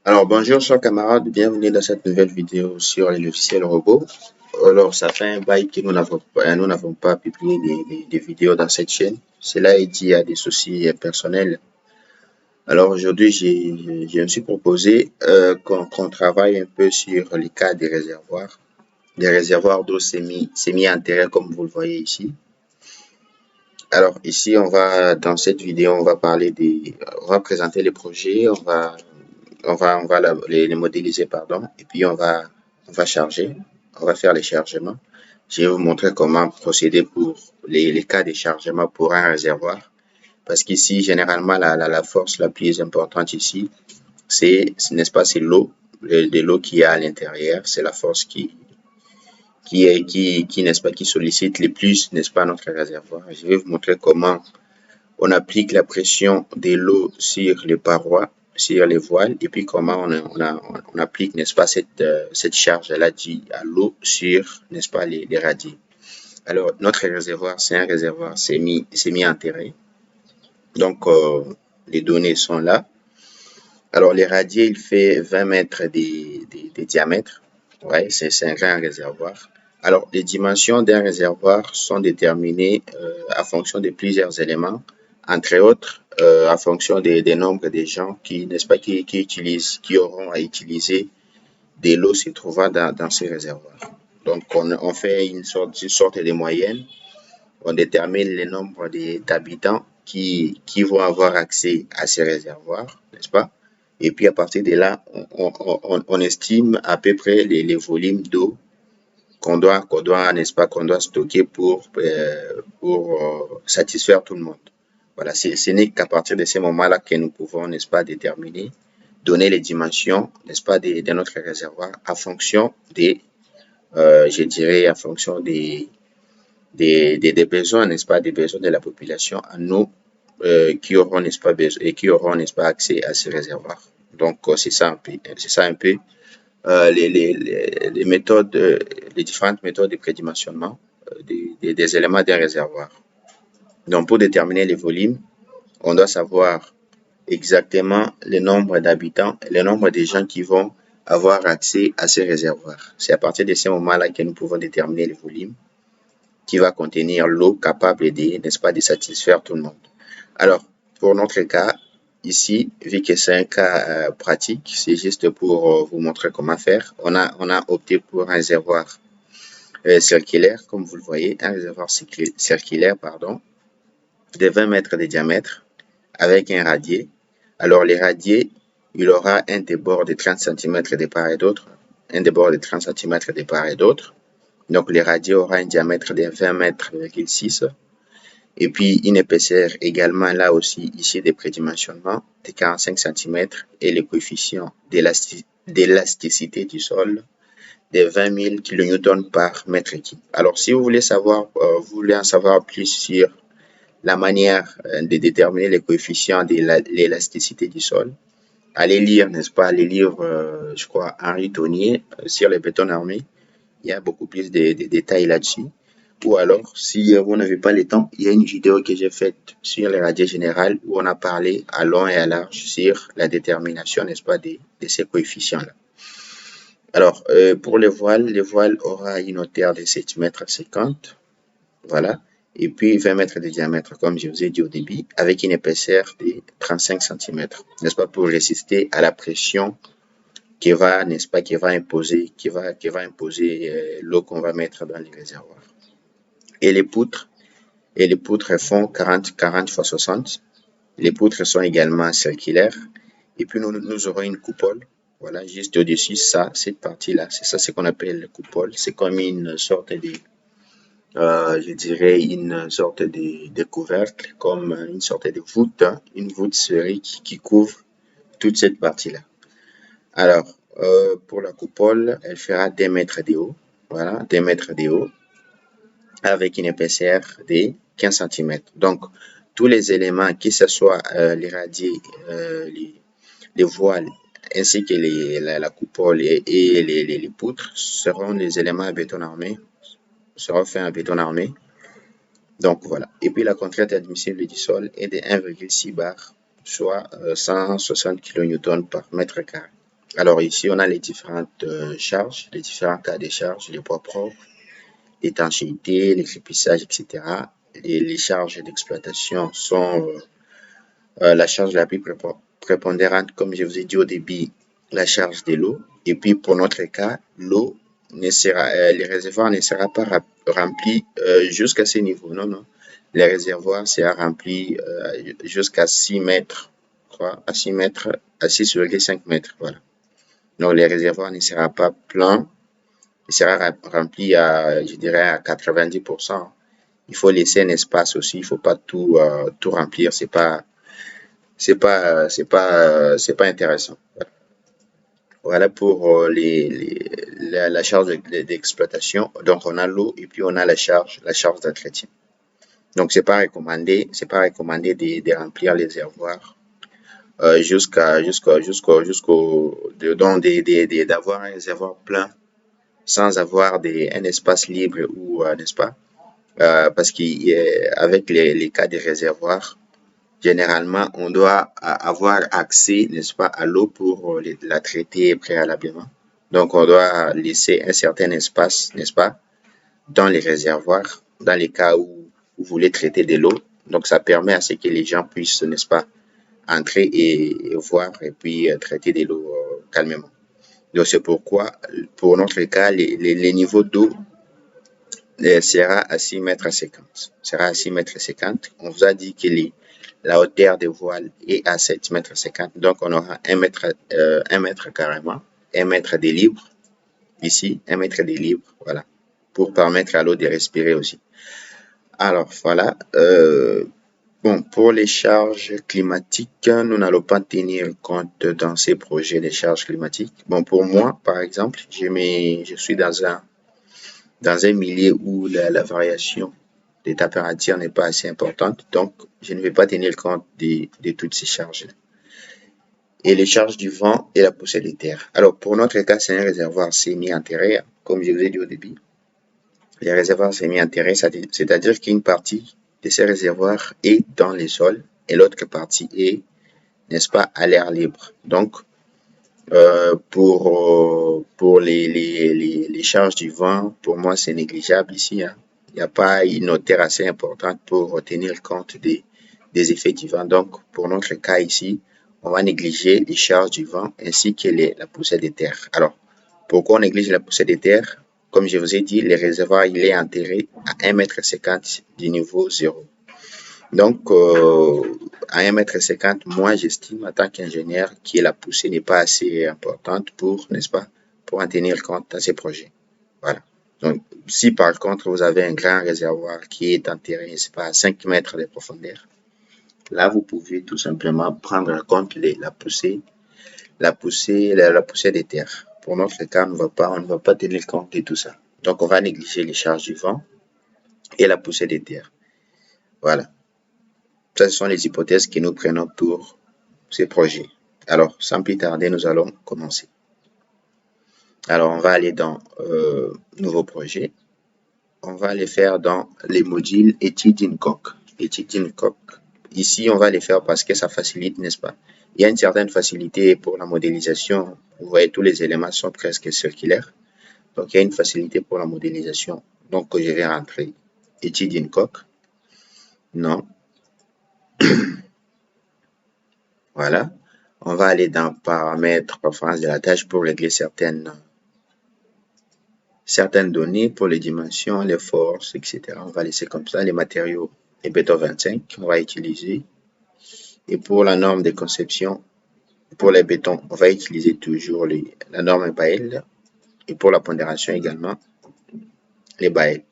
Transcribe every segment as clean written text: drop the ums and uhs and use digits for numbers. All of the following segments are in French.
Alors bonjour chers camarades, bienvenue dans cette nouvelle vidéo sur les logiciels robots. Alors ça fait un bail que nous n'avons pas publié des vidéos dans cette chaîne. Cela est dû à des soucis personnels. Alors aujourd'hui je me suis proposé qu'on travaille un peu sur les cas des réservoirs d'eau semi-enterrés comme vous le voyez ici. Alors ici dans cette vidéo on va présenter les projets, les modéliser, pardon, et puis on va charger, on va faire les chargements. Je vais vous montrer comment procéder pour les cas de chargement pour un réservoir. Parce qu'ici, généralement, la force la plus importante ici, n'est-ce pas, c'est l'eau, de l'eau qui est à l'intérieur. C'est la force n'est-ce pas, qui sollicite le plus, n'est-ce pas, notre réservoir. Je vais vous montrer comment on applique la pression de l'eau sur les parois, sur les voiles, et puis comment on applique, n'est-ce pas, cette charge-là due à l'eau sur, n'est-ce pas, les radiers. Alors, notre réservoir, c'est un réservoir semi-enterré. Donc, les données sont là. Alors, les radiers, il fait 20 mètres de diamètre. Ouais, c'est un grand réservoir. Alors, les dimensions d'un réservoir sont déterminées en fonction de plusieurs éléments, entre autres, en fonction des nombres de gens qui, n'est-ce pas, qui auront à utiliser de l'eau se trouvant dans ces réservoirs. Donc, on fait une sorte de moyenne. On détermine le nombre d'habitants qui vont avoir accès à ces réservoirs, n'est-ce pas? Et puis, à partir de là, on estime à peu près les volumes d'eau n'est-ce pas, qu'on doit stocker pour satisfaire tout le monde. Voilà, ce n'est qu'à partir de ces moments-là que nous pouvons, n'est-ce pas, déterminer, donner les dimensions, n'est-ce pas, de notre réservoir en fonction je dirais, en fonction des besoins, n'est-ce pas, des besoins de la population à nous qui auront, n'est-ce pas, n'est-ce pas, accès à ces réservoirs. Donc, c'est ça un peu les méthodes, les différentes méthodes de prédimensionnement des éléments d'un réservoir. Donc, pour déterminer les volumes, on doit savoir exactement le nombre d'habitants et le nombre de gens qui vont avoir accès à ces réservoirs. C'est à partir de ces moments-là que nous pouvons déterminer le volume qui va contenir l'eau capable n'est-ce pas, de satisfaire tout le monde. Alors, pour notre cas, ici, vu que c'est un cas pratique, c'est juste pour vous montrer comment faire. On a opté pour un réservoir circulaire, comme vous le voyez, un réservoir circulaire, pardon, de 20 mètres de diamètre avec un radier. Alors, les radiers, il aura un débord de 30 cm de part et d'autre, un débord de 30 cm de part et d'autre. Donc, le radier aura un diamètre de 20 mètres, et puis une épaisseur également là aussi ici des prédimensionnements de 45 cm et le coefficient d'élasticité du sol de 20 000 kN par mètre cube. Alors, si vous voulez en savoir plus sur la manière de déterminer les coefficients de l'élasticité du sol, allez lire, n'est-ce pas, les livres, je crois, Henri Tonnier sur les bétons armés. Il y a beaucoup plus de détails là-dessus. Ou alors, si vous n'avez pas le temps, il y a une vidéo que j'ai faite sur les radiers générales où on a parlé à long et à large sur la détermination, n'est-ce pas, de ces coefficients-là. Alors, pour les voiles aura une hauteur de 7 mètres 50, voilà, et puis 20 mètres de diamètre, comme je vous ai dit au début, avec une épaisseur de 35 cm, n'est-ce pas, pour résister à la pression qui va, n'est-ce pas, qui va imposer l'eau qu'on va mettre dans les réservoirs. Et les poutres font 40 x 60. Les poutres sont également circulaires. Et puis nous aurons une coupole. Voilà, juste au-dessus, cette partie-là, c'est ça ce qu'on appelle coupole. C'est comme une sorte je dirais, une sorte de couvercle, comme une sorte de voûte, hein, une voûte sphérique qui couvre toute cette partie-là. Alors, pour la coupole, elle fera 2 mètres de haut. Voilà, 2 mètres de haut, avec une épaisseur de 15 cm. Donc, tous les éléments, que ce soit les radiers, les voiles, ainsi que la coupole et les poutres, seront des éléments à béton armé, seront faits en béton armé. Donc, voilà. Et puis, la contrainte admissible du sol est de 1,6 bar, soit 160 kN par mètre carré. Alors ici, on a les différentes charges, les différents cas de charges, les poids propres, l'étanchéité, l'éclipsage, etc. Les charges d'exploitation sont la charge la plus prépondérante, comme je vous ai dit au début, la charge de l'eau. Et puis pour notre cas, l'eau ne sera, les réservoirs ne sera pas rempli jusqu'à ce niveau. Non, non. Les réservoirs sera rempli jusqu'à 6 mètres, à 6 mètres, à 6,5 mètres. Voilà. Donc les réservoirs ne sera pas plein, il sera rempli à, je dirais, à 90%. Il faut laisser un espace aussi, il ne faut pas tout remplir, c'est pas intéressant. Voilà pour la charge d'exploitation. Donc on a l'eau et puis on a la charge d'entretien. Donc c'est pas recommandé de remplir les réservoirs d'avoir un réservoir plein sans avoir un espace libre ou n'est-ce pas? Parce qu'avec les cas de réservoir, généralement, on doit avoir accès, n'est-ce pas, à l'eau pour la traiter préalablement. Donc, on doit laisser un certain espace, n'est-ce pas, dans les réservoirs, dans les cas où vous voulez traiter de l'eau. Donc, ça permet à ce que les gens puissent, n'est-ce pas, entrer et voir et puis traiter de l'eau calmement. Donc, c'est pourquoi, pour notre cas, les niveaux d'eau sera à 6 mètres 50. Sera à 6 mètres 50. On vous a dit que la hauteur des voiles est à 7 mètres 50. Donc, on aura 1 mètre carrément, 1 mètre de libre. Ici, 1 mètre de libre. Voilà. Pour permettre à l'eau de respirer aussi. Alors, voilà. Bon, pour les charges climatiques, nous n'allons pas tenir compte dans ces projets des charges climatiques. Bon, pour moi, par exemple, je suis dans un milieu où la variation des températures n'est pas assez importante, donc je ne vais pas tenir compte de toutes ces charges. Et les charges du vent et la poussée des terres. Alors, pour notre cas, c'est un réservoir semi-enterré, comme je vous ai dit au début. Les réservoirs semi-enterrés, c'est-à-dire qu'une partie de ces réservoirs est dans les sols et l'autre partie est, n'est-ce pas, à l'air libre. Donc, pour les charges du vent, pour moi, c'est négligeable ici. Hein. Il n'y a pas une hauteur assez importante pour tenir compte des effets du vent. Donc, pour notre cas ici, on va négliger les charges du vent ainsi que la poussée des terres. Alors, pourquoi on néglige la poussée des terres? Comme je vous ai dit, le réservoir il est enterré à 1,50 m du niveau zéro. Donc, à 1,50 m, moi, j'estime en tant qu'ingénieur que la poussée n'est pas assez importante pour, n'est-ce pas, pour en tenir compte dans ces projets. Voilà. Donc, si par contre, vous avez un grand réservoir qui est enterré, je sais pas, à 5 mètres de profondeur, là, vous pouvez tout simplement prendre en compte la poussée des terres. Pour notre cas, on ne va pas tenir compte de tout ça. Donc, on va négliger les charges du vent et la poussée des terres. Voilà. Ça, ce sont les hypothèses que nous prenons pour ces projets. Alors, sans plus tarder, nous allons commencer. Alors, on va aller dans Nouveau projet. On va les faire dans les modules études INCOC. Études INCOC. Ici, on va les faire parce que ça facilite, n'est-ce pas? Il y a une certaine facilité pour la modélisation. Vous voyez, tous les éléments sont presque circulaires. Donc, il y a une facilité pour la modélisation. Donc, je vais rentrer études INCOC. Non. Voilà. On va aller dans paramètres, performance de la tâche pour régler certaines données pour les dimensions, les forces, etc. On va laisser comme ça. Les matériaux et béton 25, on va utiliser. Et pour la norme de conception, pour les bétons, on va utiliser toujours la norme BAEL. Et pour la pondération également, les BAEL.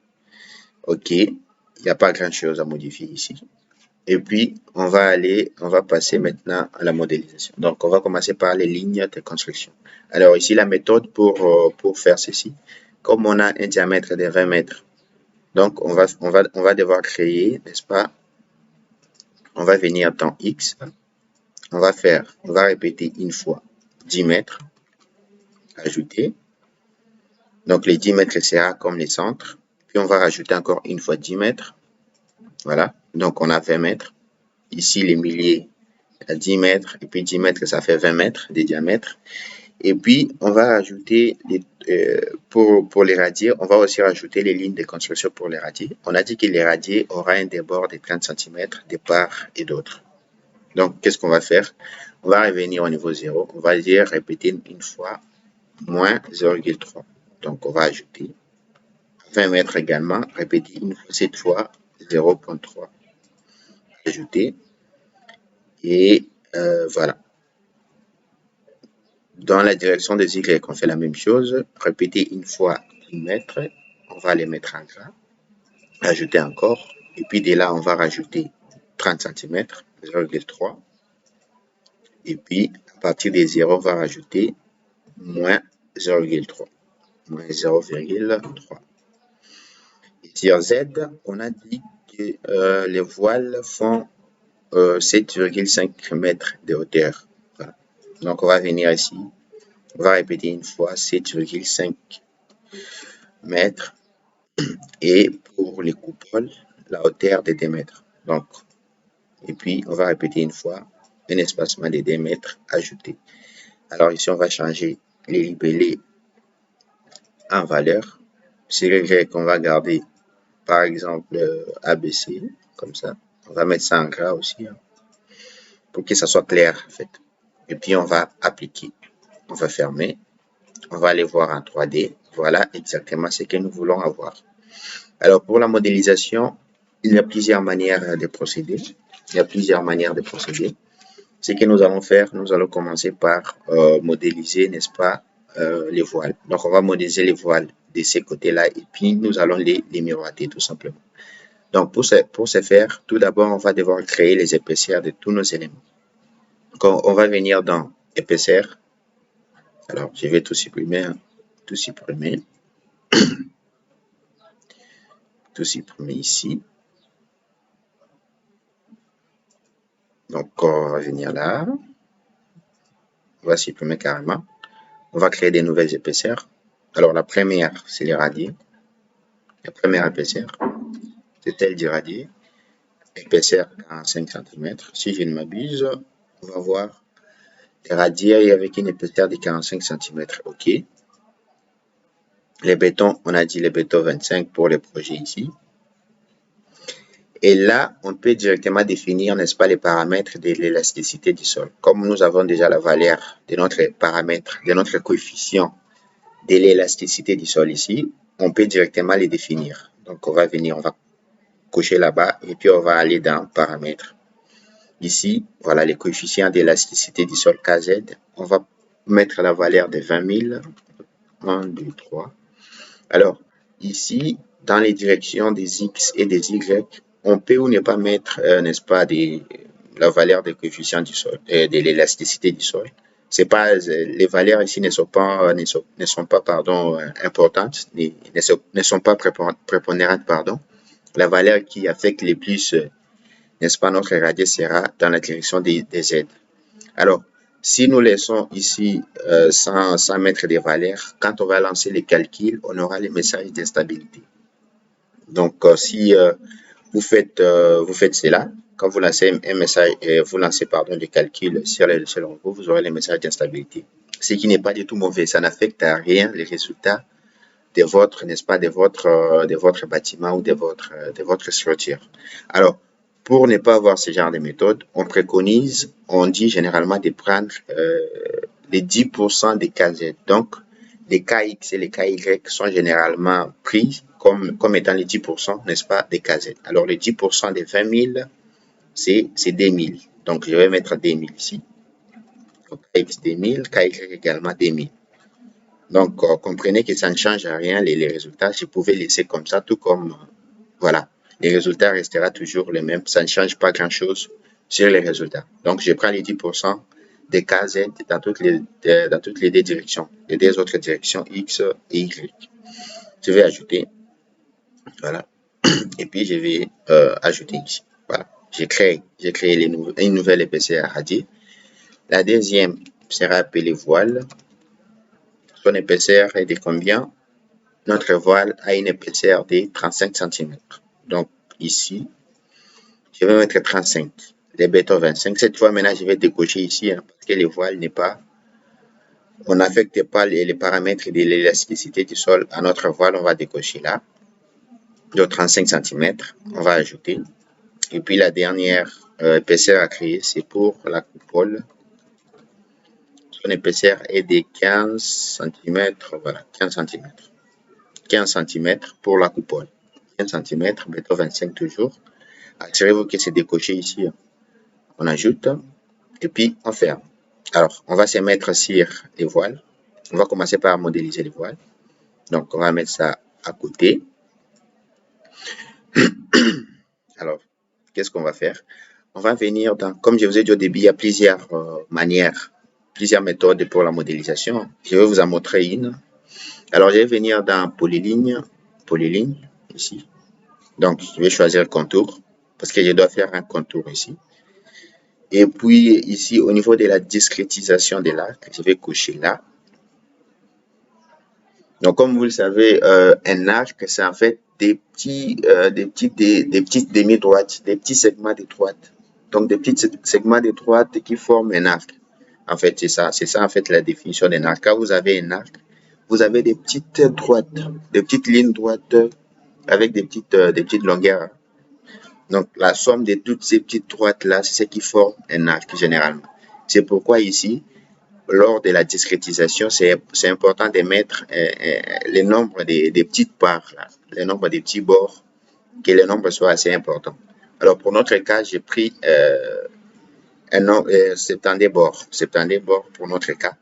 OK. Il n'y a pas grand-chose à modifier ici. Et puis, on va passer maintenant à la modélisation. Donc, on va commencer par les lignes de construction. Alors, ici, la méthode pour faire ceci, comme on a un diamètre de 20 mètres, donc on va devoir créer, n'est-ce pas? On va venir dans X, on va répéter une fois 10 mètres, ajouter. Donc, les 10 mètres sera comme les centres. Puis, on va rajouter encore une fois 10 mètres. Voilà. Donc, on a 20 mètres. Ici, les milliers à 10 mètres. Et puis, 10 mètres, ça fait 20 mètres de diamètre. Et puis, on va rajouter, pour les radiers, on va aussi rajouter les lignes de construction pour les radiers. On a dit que les radiers aura un débord de 30 cm de part et d'autre. Donc, qu'est-ce qu'on va faire? On va revenir au niveau 0. On va dire répéter une fois moins 0,3. Donc, on va ajouter 20 mètres également, répéter une fois, cette fois 0,3. Ajouter. Et voilà. Dans la direction des Y, on fait la même chose. Répéter une fois 10 mètres. On va les mettre en gras. Ajouter encore. Et puis de là, on va rajouter 30 cm, 0,3. Et puis, à partir des 0, on va rajouter moins 0,3. Moins 0,3. Et sur Z, on a dit que les voiles font 7,5 mètres de hauteur. Voilà. Donc, on va venir ici. On va répéter une fois 7,5 mètres. Et pour les coupoles, la hauteur de 2 mètres. Donc, et puis, on va répéter une fois un espacement de 2 mètres ajouté. Alors ici, on va changer les libellés en valeur. C'est le grec qu'on va garder, par exemple, ABC, comme ça. On va mettre ça en gras aussi, hein, pour que ça soit clair, en fait. Et puis, on va appliquer. On va fermer. On va aller voir en 3D. Voilà exactement ce que nous voulons avoir. Alors, pour la modélisation, il y a plusieurs manières de procéder. Ce que nous allons faire, nous allons commencer par modéliser, n'est-ce pas, les voiles. Donc, on va modéliser les voiles de ces côtés-là et puis nous allons les miroiter tout simplement. Donc, pour ce faire, tout d'abord, on va devoir créer les épaisseurs de tous nos éléments. Donc, on va venir dans épaisseur. Alors, je vais tout supprimer, hein, tout supprimer ici. Donc, on va venir là. On va supprimer carrément. On va créer des nouvelles épaisseurs. Alors, la première, c'est les radiers. La première épaisseur, c'est celle du radier. Épaisseur 45 cm. Si je ne m'abuse, on va voir les radiers avec une épaisseur de 45 cm. OK. Les bétons, on a dit les bétons 25 pour les projets ici. Et là, on peut directement définir, n'est-ce pas, les paramètres de l'élasticité du sol. Comme nous avons déjà la valeur de notre paramètre, de notre coefficient de l'élasticité du sol ici, on peut directement les définir. Donc, on va venir, on va cocher là-bas et puis on va aller dans paramètres. Ici, voilà les coefficients d'élasticité du sol KZ. On va mettre la valeur de 20 000. 1, 2, 3. Alors, ici, dans les directions des X et des Y, on peut ou ne pas mettre, n'est-ce pas, la valeur des coefficients du sol, de l'élasticité du sol. C'est pas, les valeurs ici ne sont pas, importantes, ne sont pas prépondérantes, pardon. La valeur qui affecte le plus, n'est-ce pas, notre radius sera dans la direction des Z. Alors, si nous laissons ici sans mettre des valeurs, quand on va lancer les calculs, on aura les messages d'instabilité. Donc, si vous faites cela, quand vous lancez un message, vous lancez des calculs sur le robot, vous aurez les messages d'instabilité. Ce qui n'est pas du tout mauvais, ça n'affecte à rien les résultats de votre, n'est-ce pas, de votre bâtiment ou de votre structure. Alors, pour ne pas avoir ce genre de méthode, on dit généralement de prendre les 10% des KZ. Donc, les KX et les KY sont généralement pris comme étant les 10%, n'est-ce pas, des KZ. Alors, les 10% des 20 000, c'est 2 000. Donc, je vais mettre 2 000 ici. Donc, KX 2 000, KY également 2 000. Donc, comprenez que ça ne change rien les résultats. Je pouvais laisser comme ça, tout comme, voilà, les résultats resteront toujours les mêmes. Ça ne change pas grand-chose sur les résultats. Donc, je prends les 10% des KZ dans toutes les deux directions, les deux autres directions X et Y. Je vais ajouter, voilà, et puis je vais ajouter ici. Voilà, j'ai créé une nouvelle épaisseur radiée. La deuxième sera appelée voile. Son épaisseur est de combien? Notre voile a une épaisseur de 35 cm. Donc, ici, je vais mettre 35. Les bétons 25. Cette fois, maintenant, je vais décocher ici, hein, parce que le voile n'est pas on n'affecte pas les paramètres de l'élasticité du sol à notre voile, on va décocher là. De 35 cm, on va ajouter. Et puis la dernière épaisseur à créer, c'est pour la coupole. Son épaisseur est de 15 cm, voilà, 15 cm. 15 cm pour la coupole. 15 cm, béton 25 toujours. Assurez-vous que c'est décoché ici. On ajoute et puis on ferme. Alors, on va se mettre sur les voiles. On va commencer par modéliser les voiles. Donc, on va mettre ça à côté. Alors, qu'est-ce qu'on va faire? On va venir dans, comme je vous ai dit au début, il y a plusieurs manières, plusieurs méthodes pour la modélisation. Je vais vous en montrer une. Alors, je vais venir dans polyligne, ici. Donc, je vais choisir le contour parce que je dois faire un contour ici. Et puis, ici, au niveau de la discrétisation de l'arc, je vais cocher là. Donc, comme vous le savez, un arc, c'est en fait des petites demi-droites, des petits segments de droite. Donc, des petits segments de droite qui forment un arc. En fait, c'est ça en fait la définition d'un arc. Quand vous avez un arc, vous avez des petites droites, des petites lignes droites avec des petites longueurs. Donc, la somme de toutes ces petites droites-là, c'est ce qui forme un arc généralement. C'est pourquoi ici, lors de la discrétisation, c'est important de mettre le nombre des petites parts, là, le nombre des petits bords, que le nombre soit assez important. Alors, pour notre cas, j'ai pris 70 bords pour notre cas.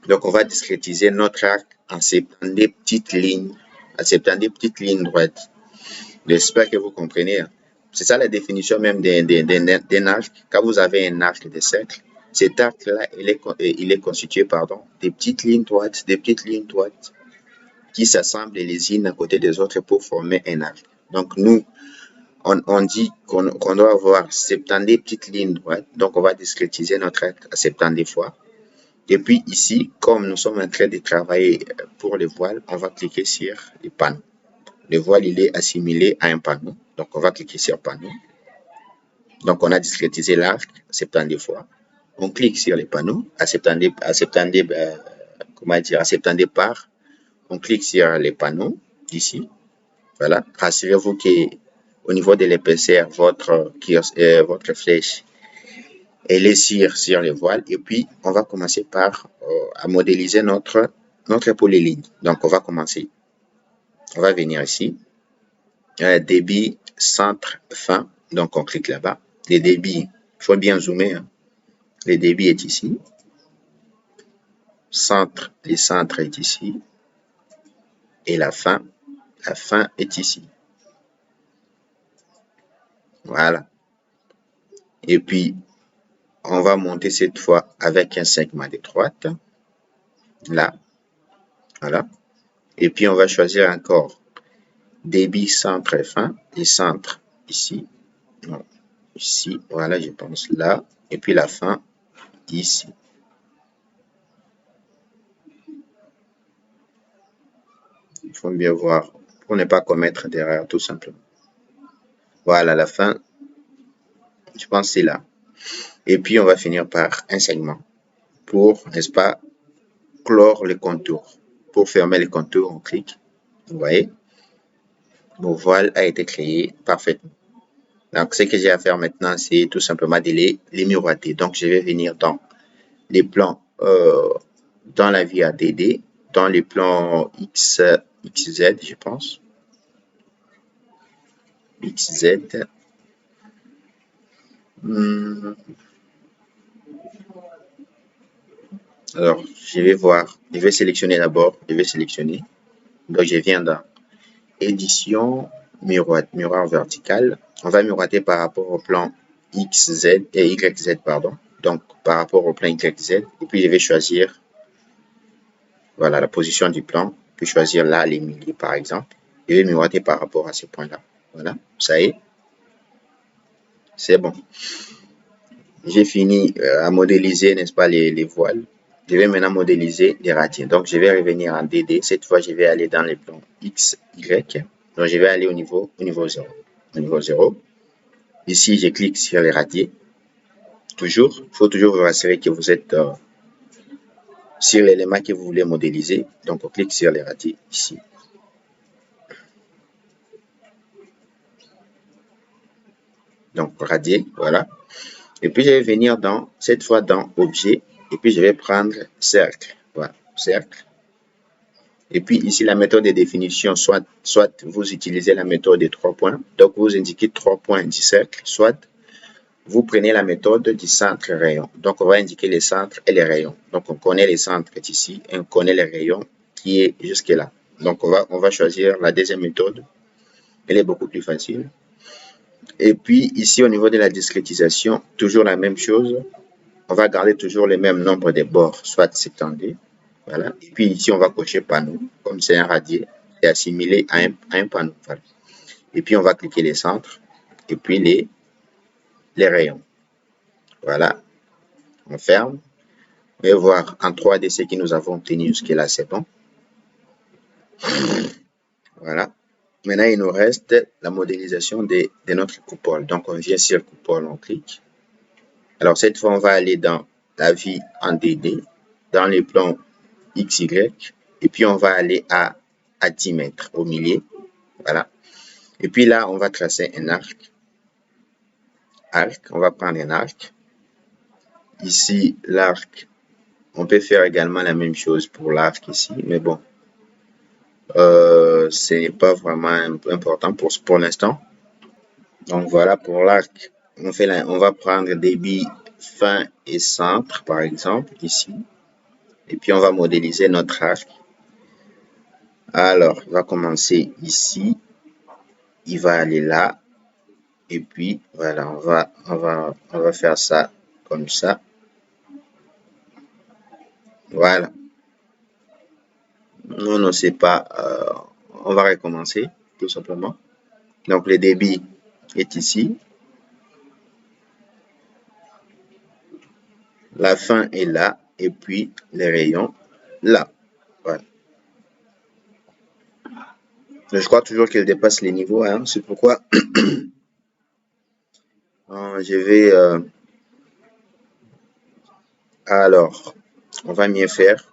Donc, on va discrétiser notre arc en 70 petites lignes, droites. J'espère que vous comprenez. C'est ça la définition même d'un arc. Quand vous avez un arc de cercle, cet arc-là, il est constitué, des petites lignes droites, qui s'assemblent les unes à côté des autres pour former un arc. Donc, nous, on dit qu'on doit avoir 70 petites lignes droites. Donc, on va discrétiser notre arc à 70 fois. Et puis ici, comme nous sommes en train de travailler pour les voiles, on va cliquer sur les panneaux. Le voile, il est assimilé à un panneau. Donc, on va cliquer sur panneau. Donc, on a discrétisé l'arc 70 fois. On clique sur les panneaux à 70 parts. On clique sur les panneaux ici. Voilà. Rassurez-vous qu'au niveau de l'épaisseur, votre flèche, elle est sur les voiles. Et puis, on va commencer par à modéliser notre polyligne. Donc, on va commencer. On va venir ici. Débit, centre, fin. Donc, on clique là-bas. Les débits, il faut bien zoomer. Hein. Le débit est ici. Le centre est ici. Et la fin est ici. Voilà. Et puis, on va monter cette fois avec un segment de droite. Là. Voilà. Et puis, on va choisir encore débit, centre et fin. Et centre ici. Non. Ici. Voilà, je pense là. Et puis, la fin ici. Il faut bien voir pour ne pas commettre d'erreur, tout simplement. Voilà, la fin, je pense c'est là. Et puis, on va finir par un segment pour, n'est-ce pas, clore le contour. Pour fermer le contour, on clique. Vous voyez, mon voile a été créé parfaitement. Donc, ce que j'ai à faire maintenant, c'est tout simplement de les miroiter. Donc, je vais venir dans les plans, dans la vue ADD, dans les plans XZ, je pense. XZ. Alors, je vais sélectionner d'abord, Donc, je viens dans édition, miroir vertical. On va miroiter par rapport au plan XZ et YZ, pardon. Donc, par rapport au plan YZ. Et puis, je vais choisir, voilà, la position du plan. Puis choisir là, les milliers, par exemple. Je vais miroiter par rapport à ce point-là. Voilà, ça y est. C'est bon. J'ai fini à modéliser, n'est-ce pas, les voiles. Je vais maintenant modéliser les radiers. Donc, je vais revenir en DD. Cette fois, je vais aller dans les plans X, Y. Donc, je vais aller au niveau 0. Au niveau 0. Ici, je clique sur les radiers. Il faut toujours vous rassurer que vous êtes sur l'élément que vous voulez modéliser. Donc, on clique sur les radiers ici. Donc, radier, voilà. Et puis, je vais venir cette fois dans objet, et puis je vais prendre cercle. Voilà, cercle. Et puis ici, la méthode de définition, soit vous utilisez la méthode des 3 points. Donc, vous indiquez 3 points du cercle, soit vous prenez la méthode du centre rayon. Donc, on va indiquer les centres et les rayons. Donc, on connaît les centres qui est ici et on connaît les rayons qui est jusque là. Donc, on va choisir la deuxième méthode. Elle est beaucoup plus facile. Et puis, ici, au niveau de la discrétisation, toujours la même chose. On va garder toujours le même nombre de bords, soit 70. Voilà. Et puis ici, on va cocher panneau. Comme c'est un radier, c'est assimilé à un panneau. Voilà. Et puis, on va cliquer les centres et puis les rayons. Voilà. On ferme. On va voir en 3D ce que nous avons obtenu jusque-là, c'est bon. Voilà. Maintenant, il nous reste la modélisation de notre coupole. Donc, on vient sur coupole, on clique. Alors, cette fois, on va aller dans la vue en DD, dans les plans XY, et puis on va aller à 10 mètres au milieu. Voilà. Et puis là, on va tracer un arc. On va prendre un arc. Ici, l'arc, on peut faire également la même chose pour l'arc ici, mais bon, ce n'est pas vraiment important pour l'instant. Donc voilà, pour l'arc, on va prendre débit fin et centre, par exemple, ici. Et puis on va modéliser notre arc. Alors, on va commencer ici. Il va aller là. Et puis, voilà, on va faire ça comme ça. Voilà. Non, c'est pas... on va recommencer, tout simplement. Donc, le débit est ici. La fin est là. Et puis, les rayons, là. Voilà. Je crois toujours qu'elle dépasse les niveaux. Hein. C'est pourquoi je vais... alors, on va mieux faire.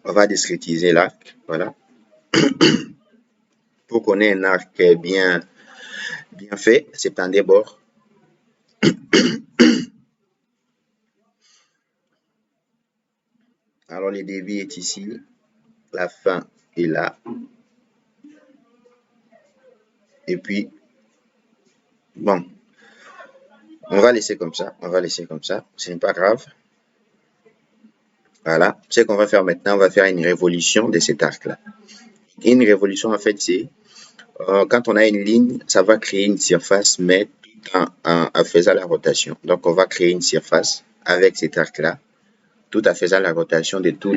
On va discrétiser l'arc. Voilà. Pour qu'on ait un arc bien fait, c'est un débord. Alors, le débit est ici. La fin est là. Et puis, bon, on va laisser comme ça. On va laisser comme ça. Ce n'est pas grave. Voilà. Ce qu'on va faire maintenant, on va faire une révolution de cet arc-là. Une révolution, en fait, c'est quand on a une ligne, ça va créer une surface, mais tout en faisant la rotation. Donc, on va créer une surface avec cet arc-là, tout en faisant la rotation de tout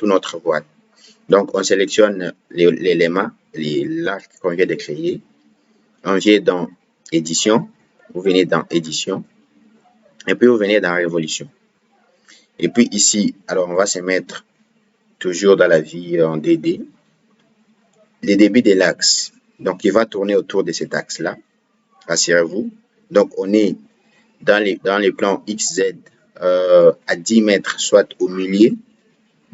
notre voile. Donc, on sélectionne l'élément, l'arc qu'on vient de créer. On vient dans édition. Vous venez dans édition. Et puis, vous venez dans révolution. Et puis ici, alors on va se mettre toujours dans la vue en DD. Les débits de l'axe. Donc, il va tourner autour de cet axe-là. Rassurez-vous. Donc, on est dans les plans XZ à 10 mètres, soit au milieu.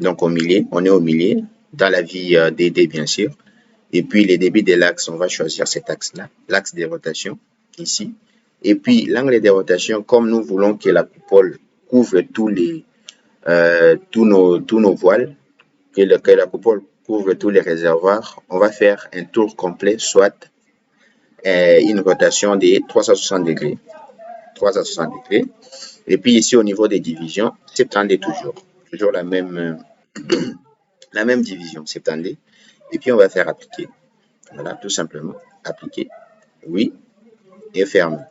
Donc, au milieu, on est au milieu, dans la vue DD, bien sûr. Et puis, les débits de l'axe, on va choisir cet axe-là, l'axe de rotation, ici. Et puis, l'angle de rotation, comme nous voulons que la coupole couvre tous nos voiles, que la coupole couvre tous les réservoirs, on va faire un tour complet, soit une rotation de 360 degrés. 360 degrés. Et puis ici, au niveau des divisions, 70 toujours. Toujours la même division, 70. Et puis, on va faire appliquer. Voilà, tout simplement. Appliquer. Oui. Et fermer.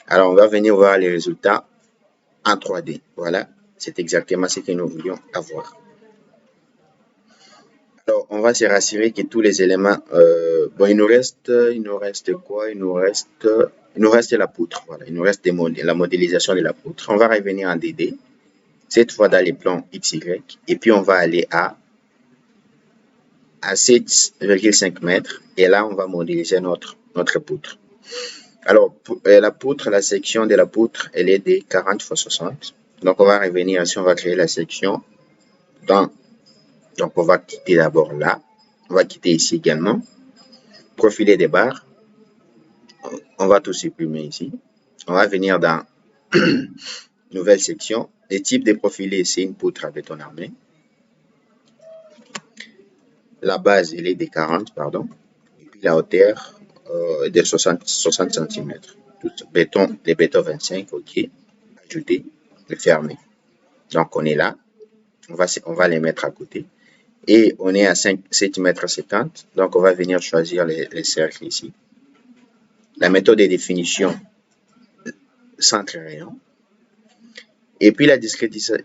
Alors, on va venir voir les résultats en 3D. Voilà. C'est exactement ce que nous voulions avoir. Alors, on va se rassurer que tous les éléments, bon, il nous reste quoi? Il nous reste la poutre. Voilà, il nous reste la modélisation de la poutre. On va revenir en DD, cette fois dans les plans XY, et puis on va aller à 7,5 mètres, et là, on va modéliser notre poutre. Alors, la poutre, la section de la poutre, elle est de 40 x 60. Donc, on va revenir ici, on va créer la section dans. Donc, on va quitter d'abord là. On va quitter ici également. Profiler des barres. On va tout supprimer ici. On va venir dans nouvelle section. Les types de profilés, c'est une poutre à béton armé. La base, elle est de 40, pardon. Et puis la hauteur de 60 cm. Béton, les bétons 25, ok. Ajouter, et fermer. Donc, on est là. On va les mettre à côté. Et on est à 7,50 m. Donc, on va venir choisir les cercles ici. La méthode de définition, centre rayon. Et puis la discrétisation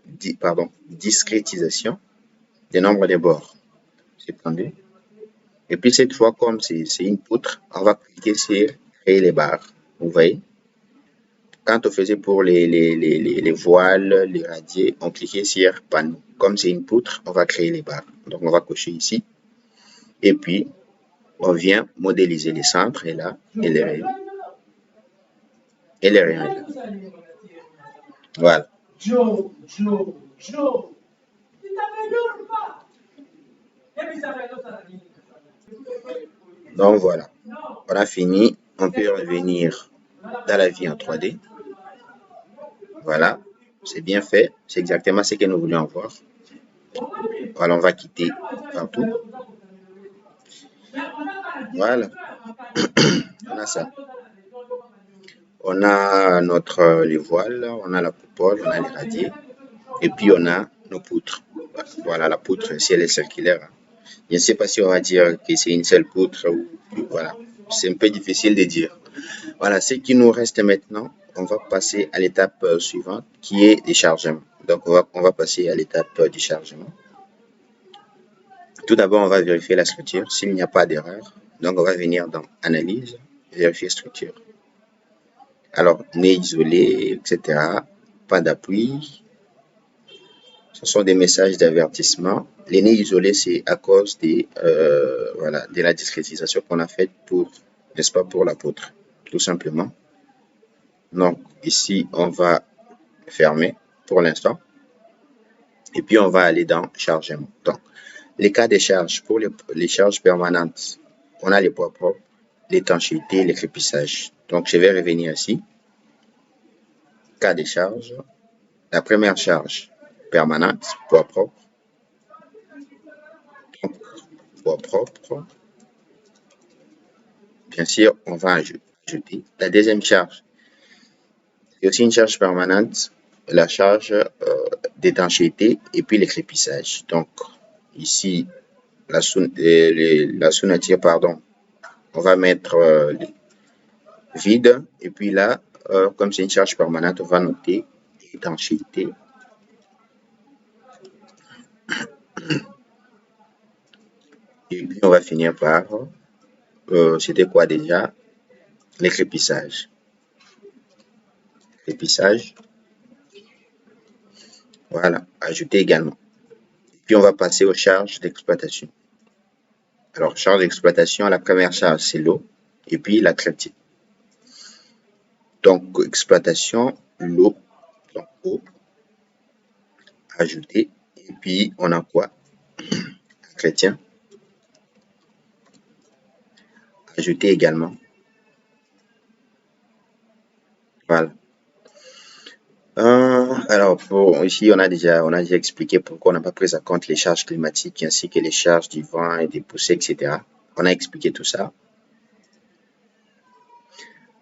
des nombres de bords. C'est tendu. Et puis cette fois, comme c'est une poutre, on va cliquer sur créer les barres. Vous voyez? Quand on faisait pour les voiles, les radiers, on cliquait sur panneau. Comme c'est une poutre, on va créer les barres. Donc on va cocher ici. Et puis, on vient modéliser les centres et là, et les rayons. Et les rayons est là. Voilà. Donc voilà. On a fini. On peut revenir dans la vie en 3D. Voilà. C'est bien fait. C'est exactement ce que nous voulions voir. Voilà, on va quitter partout. Voilà. On a ça. On a les voiles, on a la coupole, on a les radiers. Et puis on a nos poutres. Voilà, la poutre, si elle est circulaire. Je ne sais pas si on va dire que c'est une seule poutre ou voilà. C'est un peu difficile de dire. Voilà, ce qui nous reste maintenant, on va passer à l'étape suivante qui est des chargements. Donc on va passer à l'étape du chargement. Tout d'abord, on va vérifier la structure s'il n'y a pas d'erreur. Donc on va venir dans analyse, vérifier structure. Alors, nez isolé, etc. Pas d'appui. Ce sont des messages d'avertissement. Les nez isolés, c'est à cause voilà, de la discrétisation qu'on a faite pour, n'est-ce pas, pour la poutre, tout simplement. Donc, ici, on va fermer pour l'instant. Et puis, on va aller dans chargement. Donc, les cas de charge, pour les charges permanentes, on a les poids propres, l'étanchéité, les crépissages. Donc, je vais revenir ici. Cas de charge. La première charge permanente, poids propre. Donc, poids propre. Bien sûr, on va ajouter. La deuxième charge, c'est aussi une charge permanente, la charge d'étanchéité et puis les crépissages. Donc, ici, la sonature, pardon, on va mettre vide. Et puis là, comme c'est une charge permanente, on va noter étanchéité. Et puis, on va finir par, c'était quoi déjà? Les crépissages. Crépissage. Voilà, ajouter également. Puis, on va passer aux charges d'exploitation. Alors, charge d'exploitation, la première charge, c'est l'eau. Et puis, la traitée. Donc, exploitation, l'eau. Donc, eau. Ajouter. Et puis, on a quoi? Entretien. Ajouter également. Voilà. Alors, ici, on a déjà expliqué pourquoi on n'a pas pris en compte les charges climatiques ainsi que les charges du vent et des poussées, etc. On a expliqué tout ça.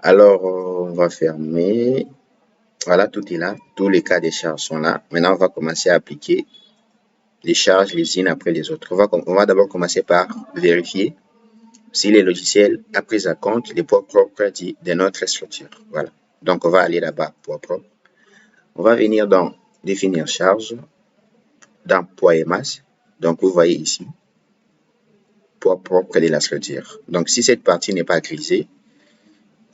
Alors, on va fermer. Voilà, tout est là. Tous les cas des charges sont là. Maintenant, on va commencer à appliquer les charges les unes après les autres. On va d'abord commencer par vérifier si le logiciel a pris en compte les poids propres de notre structure. Voilà. Donc, on va aller là-bas, poids propres. On va venir dans définir charge, dans poids et masse. Donc, vous voyez ici, poids propre de la structure. Donc, si cette partie n'est pas grisée,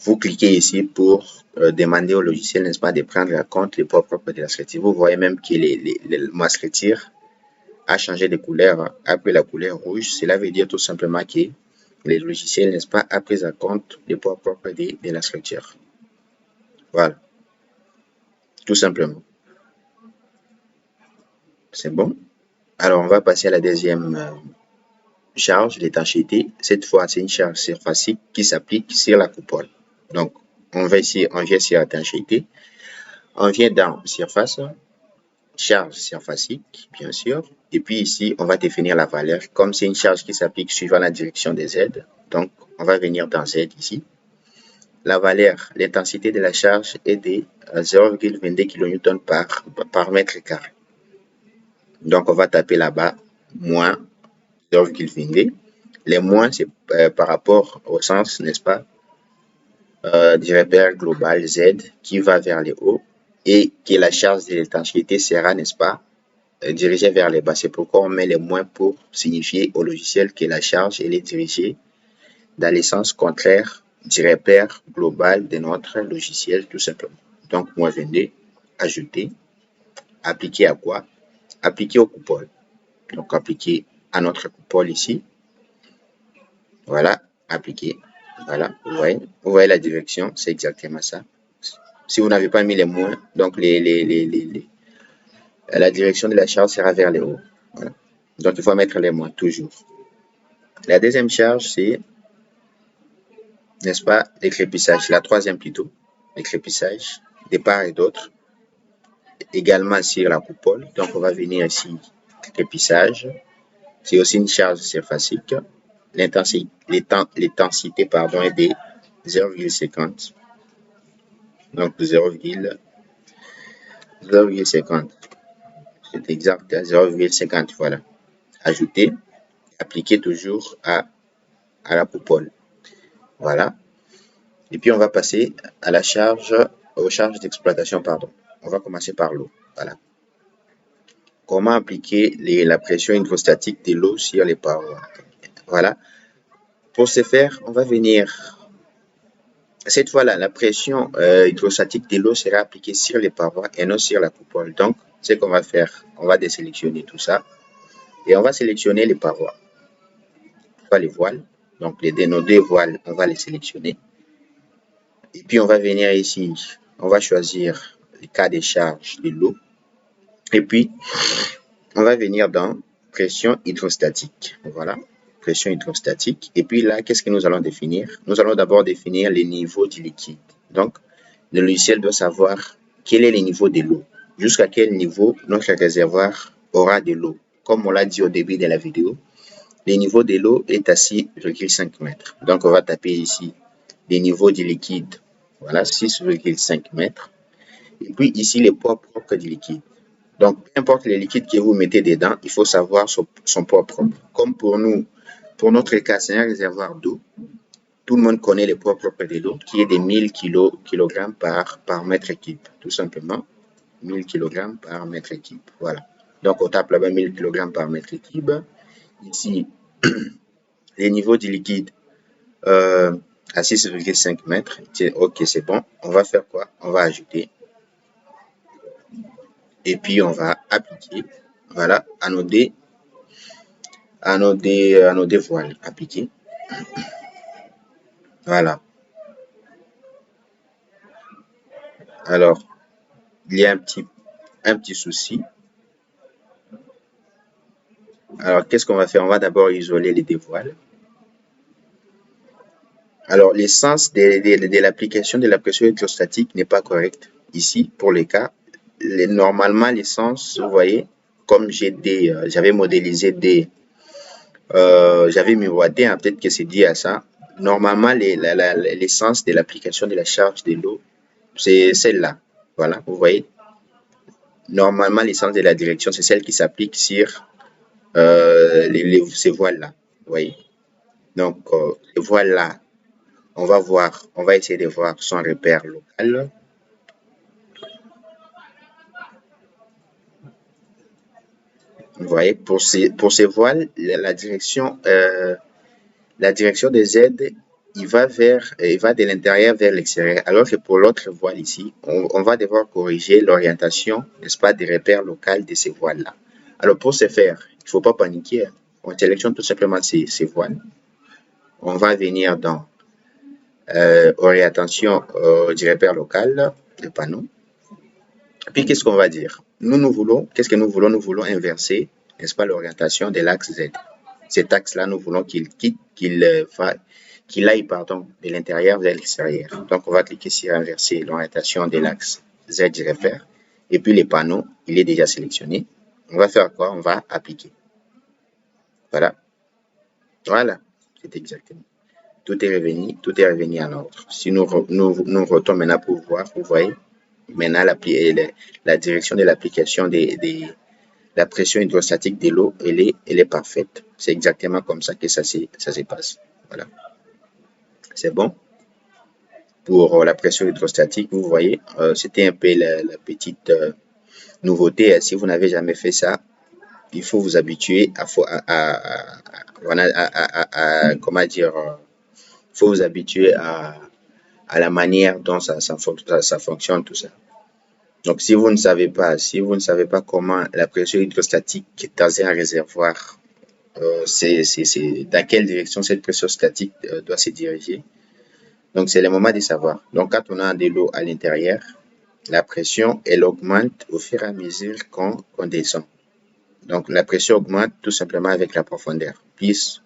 vous cliquez ici pour demander au logiciel, n'est-ce pas, de prendre en compte les poids propres de la structure. Vous voyez même que ma structure a changé de couleur, a pris la couleur rouge. Cela veut dire tout simplement que le logiciel, n'est-ce pas, a pris en compte les poids propres de la structure. Voilà. Tout simplement. c'est bon. Alors, on va passer à la deuxième charge d'étanchéité. Cette fois, c'est une charge surfacique qui s'applique sur la coupole. Donc, on vient sur étanchéité. On vient dans surface, charge surfacique, bien sûr. Et puis ici, on va définir la valeur. Comme c'est une charge qui s'applique suivant la direction des Z, donc on va venir dans Z ici. La valeur, l'intensité de la charge est de 0,22 kN par mètre carré. Donc, on va taper là-bas, moins 0,22. Les moins, c'est par rapport au sens, n'est-ce pas, du repère global Z qui va vers le haut et que la charge de l'étanchéité sera, n'est-ce pas, dirigée vers le bas. C'est pourquoi on met les moins pour signifier au logiciel que la charge elle est dirigée dans le sens contraire du repère global de notre logiciel, tout simplement. Donc, moins 22, ajouter, appliquer à quoi? Appliquer aux coupoles. Donc, appliquer à notre coupole ici. Voilà, appliquer. Voilà, vous voyez la direction, c'est exactement ça. Si vous n'avez pas mis les moins, donc la direction de la charge sera vers le haut. Voilà. Donc, il faut mettre les moins toujours. La deuxième charge, c'est, n'est-ce pas, l'écrépissage. La troisième plutôt, l'écrépissage de part et d'autre. Également sur la coupole. Donc, on va venir ici, l'écrépissage. C'est aussi une charge surfacique. L'intensité est de 0,50. Donc 0,50. C'est exact, 0,50. Voilà. Ajouter, appliquer toujours à la coupole. Voilà. Et puis on va passer à la charge, aux charges d'exploitation, pardon. On va commencer par l'eau. Voilà. Comment appliquer la pression hydrostatique de l'eau sur les parois? Voilà. Pour ce faire, on va venir. Cette fois-là, la pression hydrostatique de l'eau sera appliquée sur les parois et non sur la coupole. Donc, ce qu'on va faire, on va désélectionner tout ça et on va sélectionner les parois. Pas les voiles. Donc, nos deux voiles, on va les sélectionner. Et puis, on va venir ici, on va choisir le cas de charge de l'eau. Et puis, on va venir dans pression hydrostatique. Voilà, pression hydrostatique. Et puis là, qu'est-ce que nous allons définir? Nous allons d'abord définir les niveaux du liquide. Donc, le logiciel doit savoir quel est le niveau de l'eau, jusqu'à quel niveau notre réservoir aura de l'eau. Comme on l'a dit au début de la vidéo, le niveau de l'eau est à 6,5 mètres. Donc, on va taper ici les niveaux du liquide. Voilà, 6,5 mètres. Et puis ici, les poids propres du liquide. Donc, peu importe le liquide que vous mettez dedans, il faut savoir son poids propre. Comme pour nous, pour notre cas, c'est un réservoir d'eau. Tout le monde connaît le poids propre de l'eau, qui est de 1000 kg par mètre cube, tout simplement. 1000 kg par mètre cube. Voilà. Donc, on tape là-bas 1000 kg par mètre cube. Ici, les niveaux du liquide à 6,5 mètres. Ok, c'est bon. On va faire quoi? On va ajouter. Et puis, on va appliquer. Voilà, à nos deux voiles. Appliquer. Voilà. Alors, il y a un petit souci. Alors, qu'est-ce qu'on va faire? On va d'abord isoler les deux voiles. Alors, l'essence de l'application de la pression hydrostatique n'est pas correcte ici pour les cas. Normalement, l'essence, vous voyez, comme j'avais modélisé j'avais miroité, hein, peut-être que c'est dû à ça. Normalement, l'essence de l'application de la charge de l'eau, c'est celle-là. Voilà, vous voyez. Normalement, l'essence de la direction, c'est celle qui s'applique sur ces voiles-là. Vous voyez. Donc, les voiles-là, on va essayer de voir son repère local. Vous voyez, pour ces voiles, la direction des Z, il va de l'intérieur vers l'extérieur. Alors que pour l'autre voile ici, on va devoir corriger l'orientation, n'est-ce pas, des repères locaux de ces voiles-là. Alors pour ce faire, il ne faut pas paniquer. On sélectionne tout simplement ces voiles. On va venir dans orientation du repère local, le panneau. Puis qu'est-ce qu'on va dire? nous voulons, qu'est-ce que nous voulons? Nous voulons inverser, n'est-ce pas, l'orientation de l'axe Z. Cet axe-là, nous voulons qu'il quitte, qu'il aille, pardon, de l'intérieur vers l'extérieur. Donc, on va cliquer sur inverser l'orientation de l'axe Z du repère. Et puis, le panneau, il est déjà sélectionné. On va faire quoi? On va appliquer. Voilà. Voilà. C'est exactement. Tout est revenu en ordre. Si nous retournons maintenant pour voir, vous voyez, maintenant la direction de l'application la pression hydrostatique de l'eau, elle est parfaite. C'est exactement comme ça que ça se passe. Voilà. C'est bon. Pour la pression hydrostatique, vous voyez, c'était un peu la petite nouveauté. Si vous n'avez jamais fait ça, il faut vous habituer comment dire, faut vous habituer à la manière dont ça fonctionne, tout ça. Donc, si vous ne savez pas comment la pression hydrostatique dans un réservoir, c'est dans quelle direction cette pression statique doit se diriger. Donc, c'est le moment de savoir. Donc, quand on a de l'eau à l'intérieur, la pression, elle augmente au fur et à mesure qu'on descend. Donc, la pression augmente tout simplement avec la profondeur. Plus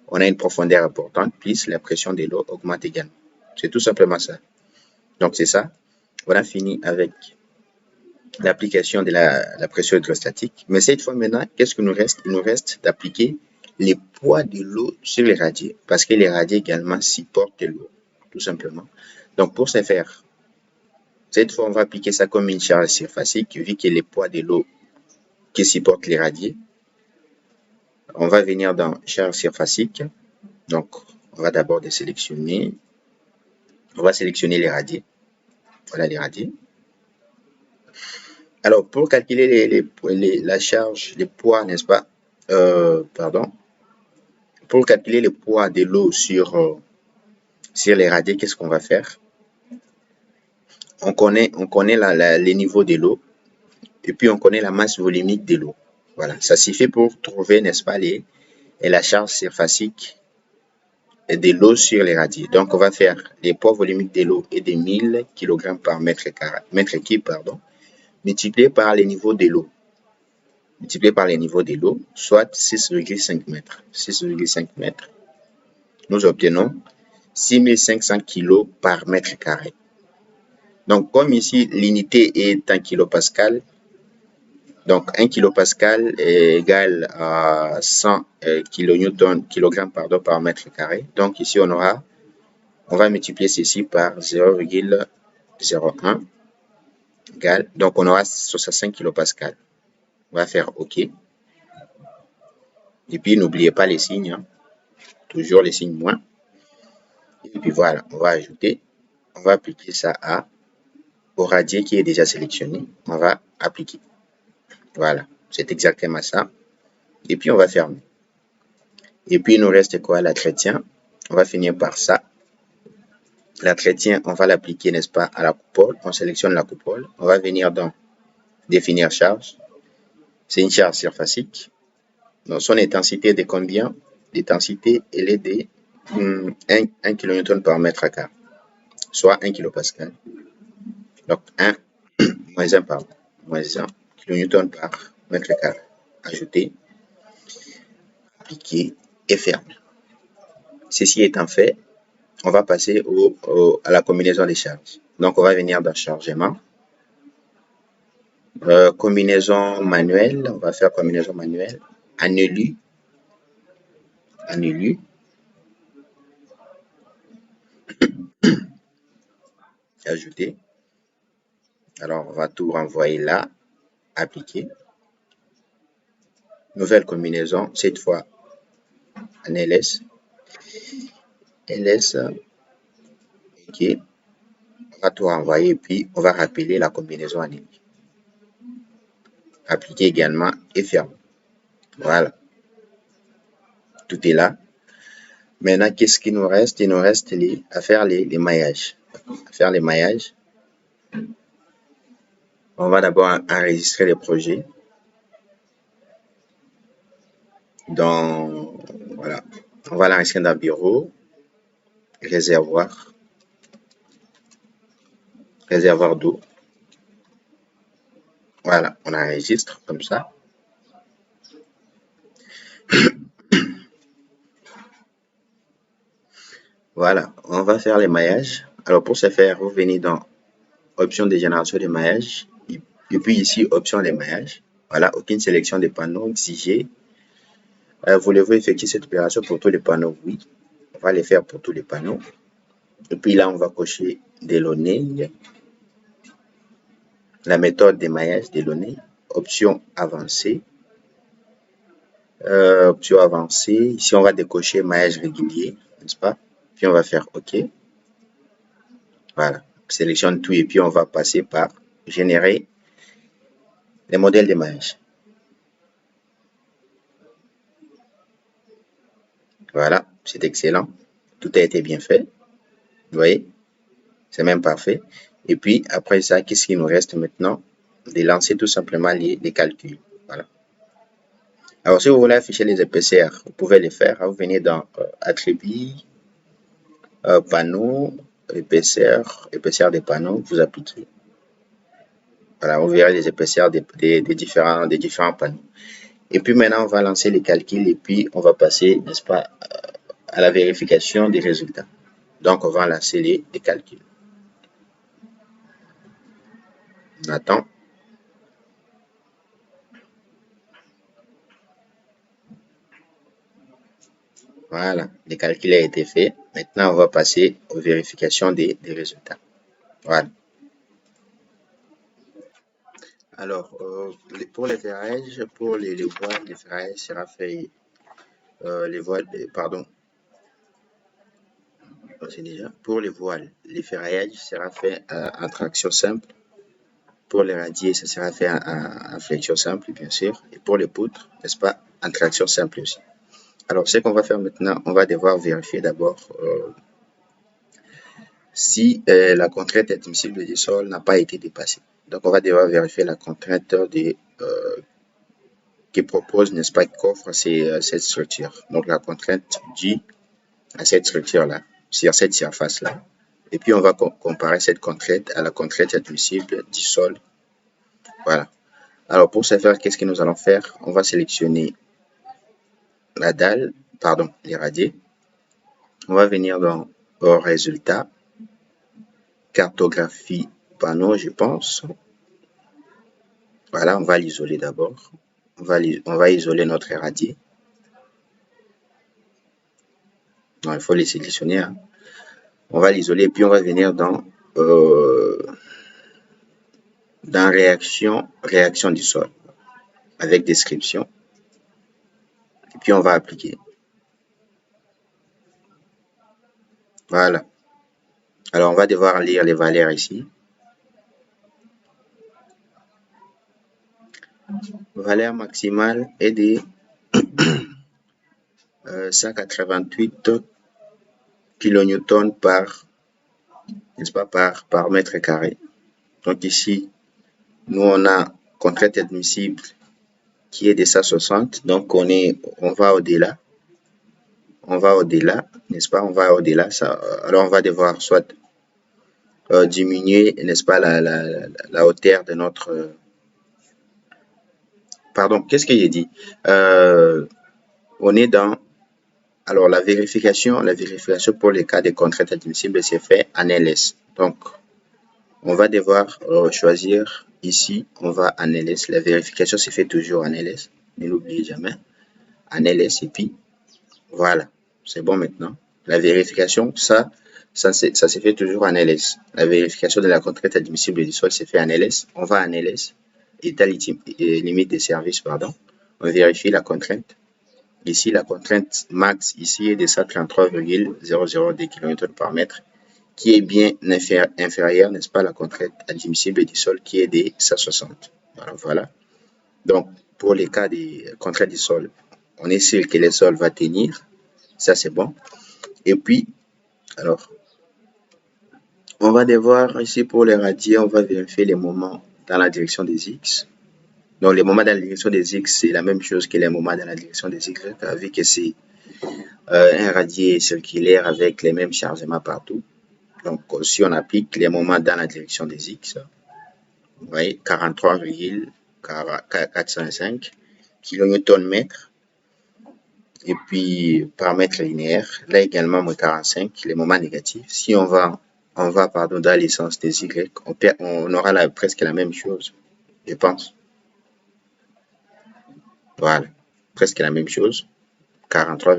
on a une profondeur importante, plus la pression de l'eau augmente également. C'est tout simplement ça. Donc, c'est ça. On a fini avec l'application de la pression hydrostatique. Mais cette fois maintenant, qu'est-ce qu'il nous reste? Il nous reste d'appliquer les poids de l'eau sur les radiers, parce que les radiers également supportent l'eau, tout simplement. Donc, pour ce faire, cette fois, on va appliquer ça comme une charge surfacique, vu que les poids de l'eau qui supportent les radiers. On va venir dans charge surfacique. Donc, on va d'abord sélectionner. On va sélectionner les radiers. Voilà les radiers. Alors, pour calculer la charge, les poids, n'est-ce pas? Pardon. Pour calculer le poids de l'eau sur les radiers, qu'est-ce qu'on va faire? On connaît les niveaux de l'eau et puis on connaît la masse volumique de l'eau. Voilà, ça suffit pour trouver, n'est-ce pas, la charge surfacique de l'eau sur les radiers. Donc, on va faire les poids volumiques de l'eau est de 1000 kg par mètre cube, multiplié par les niveaux de l'eau. Multiplié par les niveaux de l'eau, soit 6,5 mètres. 6,5 mètres. Nous obtenons 6500 kg par mètre carré. Donc, comme ici, l'unité est en kilopascal, donc 1 kilopascal est égal à 100 kg par mètre carré. Donc, ici, on va multiplier ceci par 0,01 égale, donc on aura 65 kilopascal. On va faire OK. Et puis, n'oubliez pas les signes, hein. Toujours les signes moins. Et puis voilà, on va ajouter, on va appliquer ça au radier qui est déjà sélectionné. On va appliquer. Voilà, c'est exactement ça. Et puis, on va fermer. Et puis, il nous reste quoi? L'entretien. On va finir par ça. L'entretien, on va l'appliquer, n'est-ce pas, à la coupole. On sélectionne la coupole. On va venir dans définir charge. C'est une charge surfacique. Donc, son intensité est de combien? L'intensité, elle est de 1 kN par mètre carré, soit 1 kilopascal. Donc, 1 moins 1 par moins 1 kN par mètre carré. Ajouter, appliquer et fermer. Ceci étant fait, on va passer à la combinaison des charges. Donc, on va venir dans chargement. Combinaison manuelle, on va faire combinaison manuelle. Annulu. Ajouter. Alors, on va tout renvoyer là. Appliquer. Nouvelle combinaison, cette fois en LS. OK. On va tout renvoyer, puis on va rappeler la combinaison en ligne. Appliquer également et fermer. Voilà. Tout est là. Maintenant, qu'est-ce qu'il nous reste? Il nous reste à faire les maillages. On va d'abord enregistrer le projet. Voilà. On va l'enregistrer dans bureau, réservoir d'eau. Voilà, on enregistre comme ça. Voilà, on va faire les maillages. Alors pour ce faire, vous venez dans option de génération de maillage et puis ici option des maillages. Voilà, aucune sélection des panneaux exigée. Voulez-vous effectuer cette opération pour tous les panneaux? Oui, on va les faire pour tous les panneaux. Et puis là, on va cocher délonner, la méthode des maillages délonner, option avancée. Option avancée, ici on va décocher maillage régulier, n'est-ce pas? Puis on va faire OK. Voilà, sélectionne tout et puis on va passer par générer les modèles de maillage. Voilà, c'est excellent. Tout a été bien fait. Vous voyez, c'est même parfait. Et puis après ça, qu'est-ce qu'il nous reste maintenant? De lancer tout simplement les calculs. Voilà. Alors si vous voulez afficher les épaisseurs, vous pouvez les faire. Vous venez dans attributs, panneaux, épaisseur des panneaux, vous appliquez. Voilà, vous verrez les épaisseurs des différents panneaux. Et puis maintenant, on va lancer les calculs et puis on va passer, n'est-ce pas, à la vérification des résultats. Donc, on va lancer les calculs. On attend. Voilà, le calcul a été fait. Maintenant, on va passer aux vérifications des résultats. Voilà. Alors, pour les ferrailles, pour les voiles, les ferrailles sera fait, les voiles, pardon, c'est déjà, pour les voiles, les ferraillages sera fait en traction simple. Pour les radiers, ça sera fait en flexion simple, bien sûr. Et pour les poutres, n'est-ce pas, en traction simple aussi. Alors, ce qu'on va faire maintenant, on va devoir vérifier d'abord si la contrainte admissible du sol n'a pas été dépassée. Donc, on va devoir vérifier la contrainte qui propose, n'est-ce pas, qu'offre cette structure. Donc, la contrainte due à cette structure-là, sur cette surface-là. Et puis, on va comparer cette contrainte à la contrainte admissible du sol. Voilà. Alors, pour ce faire, qu'est-ce que nous allons faire? On va sélectionner la dalle, pardon, les radiers. On va venir dans résultat, cartographie panneau, je pense. Voilà, on va l'isoler d'abord. On va isoler notre radier. Non, il faut les sélectionner. Hein. On va l'isoler, puis on va venir dans réaction du sol, avec description. Et puis on va appliquer. Voilà. Alors on va devoir lire les valeurs ici. Valeur maximale est de 188 kN n'est-ce pas, par mètre carré. Donc ici, nous on a contrainte admissible qui est de 160, donc on va au-delà. On va au-delà, n'est-ce pas? On va au-delà. Alors on va devoir soit diminuer, n'est-ce pas, la hauteur de notre. Pardon, qu'est-ce que j'ai dit? On est dans. Alors la vérification pour les cas de contrainte admissible, c'est fait en LS. Donc, on va devoir choisir ici, on va en LS. La vérification se fait toujours en LS. Ne l'oubliez jamais. En LS et puis voilà. C'est bon maintenant. La vérification, ça se fait toujours en LS. La vérification de la contrainte admissible du sol se fait en LS. On va en LS. État limite des services, pardon. On vérifie la contrainte. Ici, la contrainte max ici est de 133,002 kN par mètre, qui est bien inférieure, n'est-ce pas, à la contrainte admissible du sol qui est de 160. Voilà. Donc, pour les cas des contraintes du sol, on est sûr que le sol va tenir. Ça, c'est bon. Et puis, alors, on va devoir, ici pour les radiers, on va vérifier les moments dans la direction des X. Donc, les moments dans la direction des X, c'est la même chose que les moments dans la direction des Y, vu que c'est un radier circulaire avec les mêmes chargements partout. Donc, si on applique les moments dans la direction des X, Vous voyez, 43,405 kN/mètre. Et puis, par mètre linéaire, là également, moins 45, les moments négatifs. Si on va pardon, dans l'essence des Y, on aura presque la même chose, je pense. Voilà, presque la même chose, 43,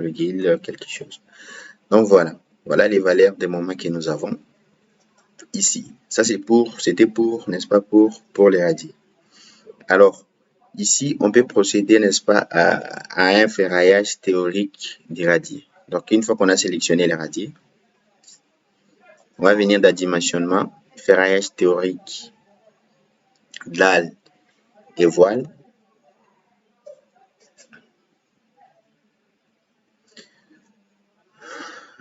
quelque chose. Donc voilà les valeurs des moments que nous avons ici. Ça c'était pour, n'est-ce pas, pour les radiers. Alors, ici, on peut procéder, n'est-ce pas, à un ferraillage théorique des radiers. Donc, une fois qu'on a sélectionné les radiers, on va venir dans dimensionnement, ferraillage théorique, dalle et voile.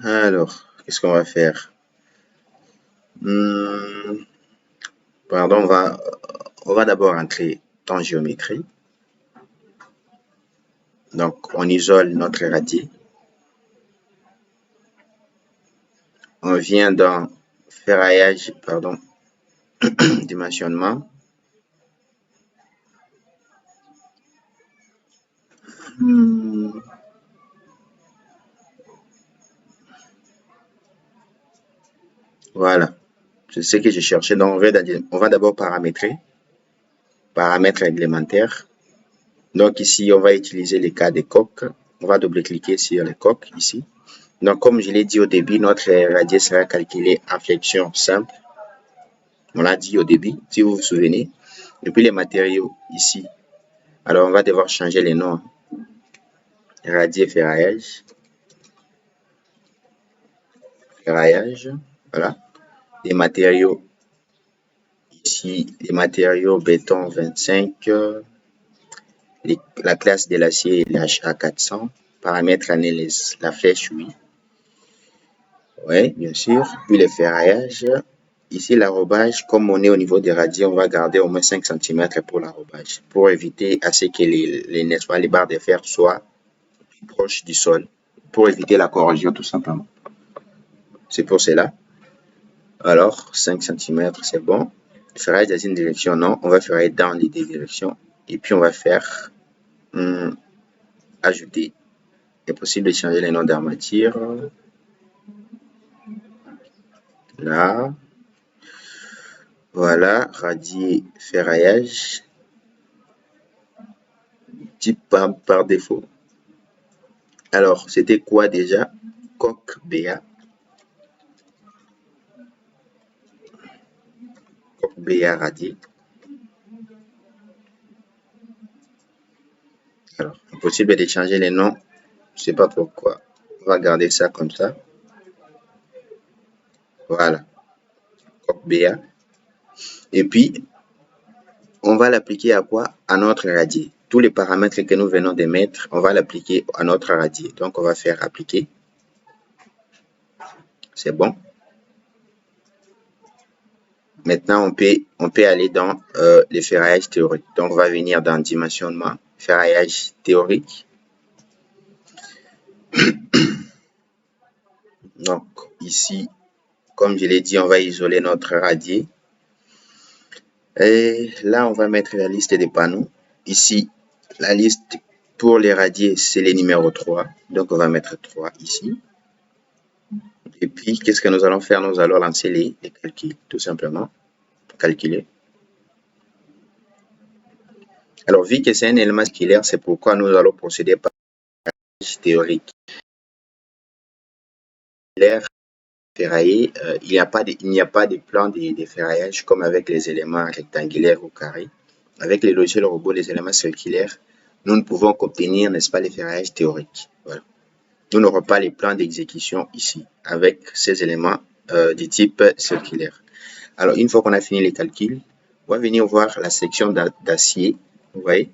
Alors, qu'est-ce qu'on va faire? Pardon, on va d'abord entrer dans géométrie. Donc, on isole notre radier. On vient dans ferraillage, pardon, dimensionnement. Voilà, c'est ce que je cherchais. Donc, on va d'abord paramétrer, paramètres réglementaires. Donc, ici, on va utiliser les cas des coques. On va double-cliquer sur les coques ici. Donc, comme je l'ai dit au début, notre radier sera calculé en flexion simple. On l'a dit au début, si vous vous souvenez. Et puis, les matériaux ici. Alors, on va devoir changer les noms. Radier ferraillage. Ferraillage. Voilà. Les matériaux ici, les matériaux béton 25. La classe de l'acier est HA400. Paramètres analyse, la flèche, oui. Oui, bien sûr. Puis le ferraillage. Ici, l'arrobage, comme on est au niveau des radiers, on va garder au moins 5 cm pour l'arrobage, pour éviter à ce que les barres de fer soient proches du sol, pour éviter la corrosion tout simplement. C'est pour cela. Alors, 5 cm, c'est bon. Ferraillage dans une direction, non. On va ferrailler dans les deux directions. Et puis, on va faire ajouter. Il est possible de changer les noms d'armature. Là. Voilà, radier ferraillage. Type par défaut. Alors, c'était quoi déjà? Coque BA. Coque BA radier. Alors, impossible de changer les noms. Je ne sais pas pourquoi. On va garder ça comme ça. Voilà. Coque BA. Et puis, on va l'appliquer à quoi? À notre radier. Tous les paramètres que nous venons de mettre, on va l'appliquer à notre radier. Donc, on va faire appliquer. C'est bon. Maintenant, on peut aller dans les ferraillages théoriques. Donc, on va venir dans dimensionnement, ferraillage théorique. Donc, ici, comme je l'ai dit, on va isoler notre radier. Et là, on va mettre la liste des panneaux. Ici, la liste pour les radiers, c'est les numéros 3. Donc, on va mettre 3 ici. Et puis, qu'est-ce que nous allons faire? Nous allons lancer les calculs, tout simplement. Calculer. Alors, vu que c'est un élément scalaire, c'est pourquoi nous allons procéder par théorique. Ferraillé, il n'y a pas de plan de ferraillage comme avec les éléments rectangulaires ou carrés. Avec les logiciels robots, les éléments circulaires, nous ne pouvons qu'obtenir, n'est-ce pas, les ferraillages théoriques. Voilà. Nous n'aurons pas les plans d'exécution ici avec ces éléments du type circulaire. Alors, une fois qu'on a fini les calculs, on va venir voir la section d'acier. Vous voyez,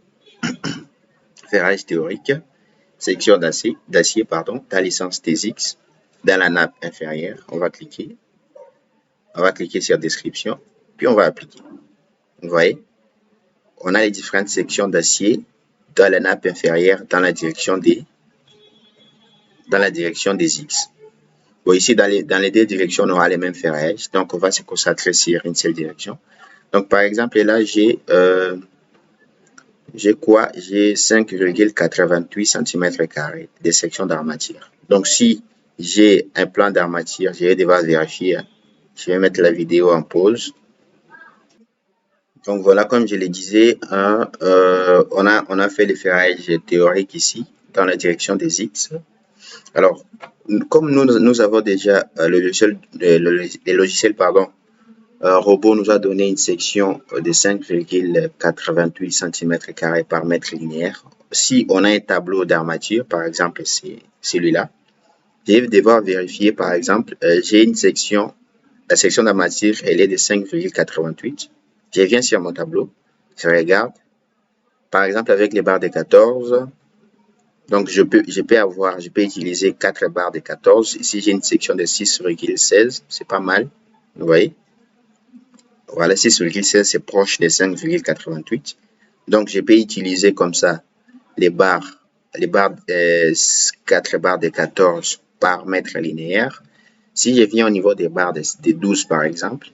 ferraillage théorique, section d'acier, pardon, dans licence TSX, dans la nappe inférieure. On va cliquer sur description, puis on va appliquer. Vous voyez, on a les différentes sections d'acier dans la nappe inférieure dans la direction des X. Bon, ici, dans les deux directions, on aura les mêmes ferraillages, donc on va se concentrer sur une seule direction. Donc, par exemple, là, j'ai quoi? J'ai 5,88 cm² de section d'armature. Donc, si j'ai un plan d'armature, je vais devoir vérifier. Je vais mettre la vidéo en pause. Donc voilà, comme je le disais, hein, on a fait le ferrage théorique ici, dans la direction des X. Alors, comme nous avons déjà le logiciel, pardon, robot nous a donné une section de 5,88 cm² par mètre linéaire. Si on a un tableau d'armature, par exemple, c'est celui-là, je vais devoir vérifier, par exemple, j'ai une section, la section d'armature, elle est de 5,88. Je viens sur mon tableau, je regarde, par exemple, avec les barres de 14, donc je peux utiliser 4 barres de 14. Ici, j'ai une section de 6,16, c'est pas mal, vous voyez. Voilà, 6,16, c'est proche de 5,88. Donc, je peux utiliser comme ça les barres, 4 barres de 14 par mètre linéaire. Si je viens au niveau des barres de 12, par exemple,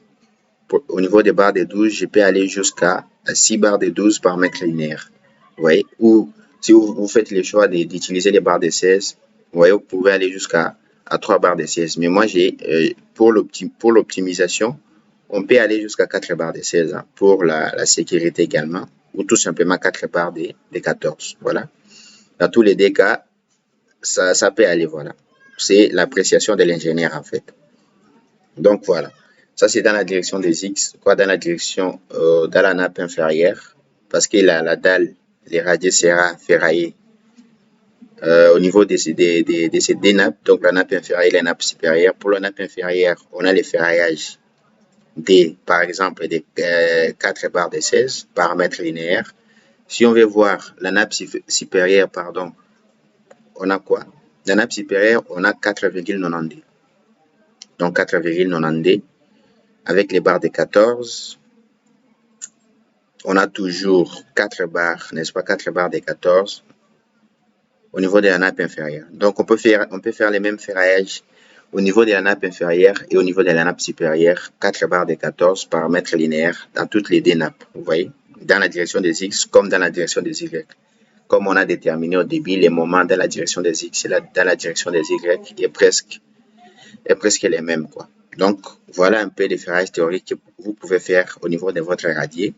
au niveau des barres de 12, je peux aller jusqu'à 6 barres de 12 par mètre linéaire. Vous voyez? Ou si vous faites le choix d'utiliser les barres de 16, vous voyez, vous pouvez aller jusqu'à 3 barres de 16. Mais moi, pour l'optimisation, on peut aller jusqu'à 4 barres de 16 hein, pour la sécurité également, ou tout simplement 4 barres de 14. Voilà. Dans tous les deux cas, ça peut aller, voilà. C'est l'appréciation de l'ingénieur en fait. Donc voilà. Ça, c'est dans la direction des X, quoi, dans la direction, dans la nappe inférieure, parce que la dalle, les radiers sera ferraillée au niveau de ces deux nappes, donc la nappe inférieure et la nappe supérieure. Pour la nappe inférieure, on a les ferraillages par exemple, des 4 barres de 16 par mètre linéaire. Si on veut voir la nappe supérieure, pardon, on a quoi? La nappe supérieure, on a 4,92. Donc 4,92 avec les barres de 14. On a toujours 4 barres, n'est-ce pas? 4 barres de 14 au niveau de la nappe inférieure. Donc on peut faire les mêmes ferraillages au niveau de la nappe inférieure et au niveau de la nappe supérieure, 4 barres de 14 par mètre linéaire dans toutes les deux nappes, vous voyez, dans la direction des X comme dans la direction des Y. Comme on a déterminé au début, les moments dans la direction des X et dans la direction des Y est presque les mêmes, quoi. Donc, voilà un peu les ferrailles théoriques que vous pouvez faire au niveau de votre radier.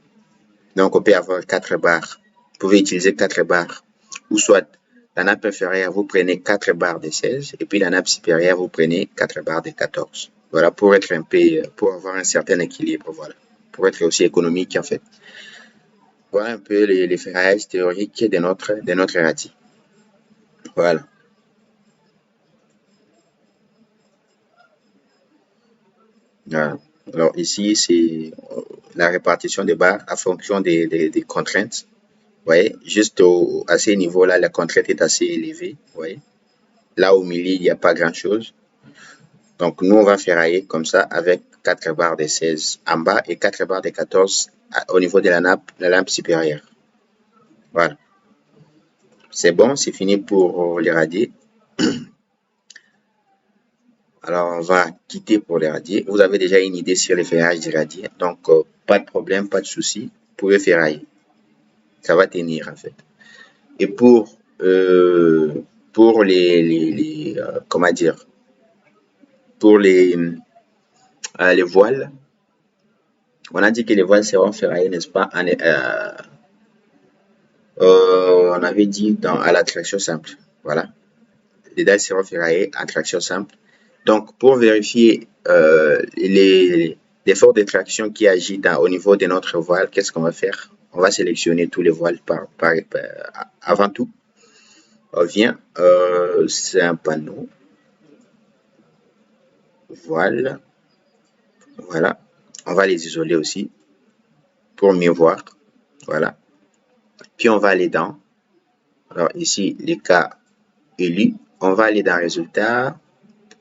Donc, on peut avoir 4 barres. Vous pouvez utiliser 4 barres. Ou soit, la nappe inférieure, vous prenez 4 barres de 16. Et puis, la nappe supérieure, vous prenez 4 barres de 14. Voilà, pour être un peu, pour avoir un certain équilibre, voilà. Pour être aussi économique, en fait. Voilà un peu les ferrailles théoriques de notre radier. Voilà. Voilà. Alors, ici, c'est la répartition des barres en fonction des contraintes. Vous voyez, juste à ce niveau-là, la contrainte est assez élevée. Vous voyez. Là, au milieu, il n'y a pas grand-chose. Donc, nous, on va ferrailler comme ça avec 4 barres de 16 en bas et 4 barres de 14 au niveau de la lampe supérieure. Voilà. C'est bon, c'est fini pour les radiers. Alors, on va quitter pour les radiers. Vous avez déjà une idée sur les ferrailles des radiers. Donc, pas de problème, pas de souci. Vous pouvez ferrailler. Ça va tenir, en fait. Et pour comment dire, pour les voiles, on a dit que les voiles seront ferraillées, n'est-ce pas, on avait dit à la traction simple. Voilà. Les dalles seront ferraillées à traction simple. Donc, pour vérifier l'effort de traction qui agit au niveau de notre voile, qu'est-ce qu'on va faire? On va sélectionner tous les voiles avant tout. On vient, c'est un panneau. Voile. Voilà. On va les isoler aussi pour mieux voir. Voilà. Puis on va aller dans, alors ici, les cas élus. On va aller dans résultats,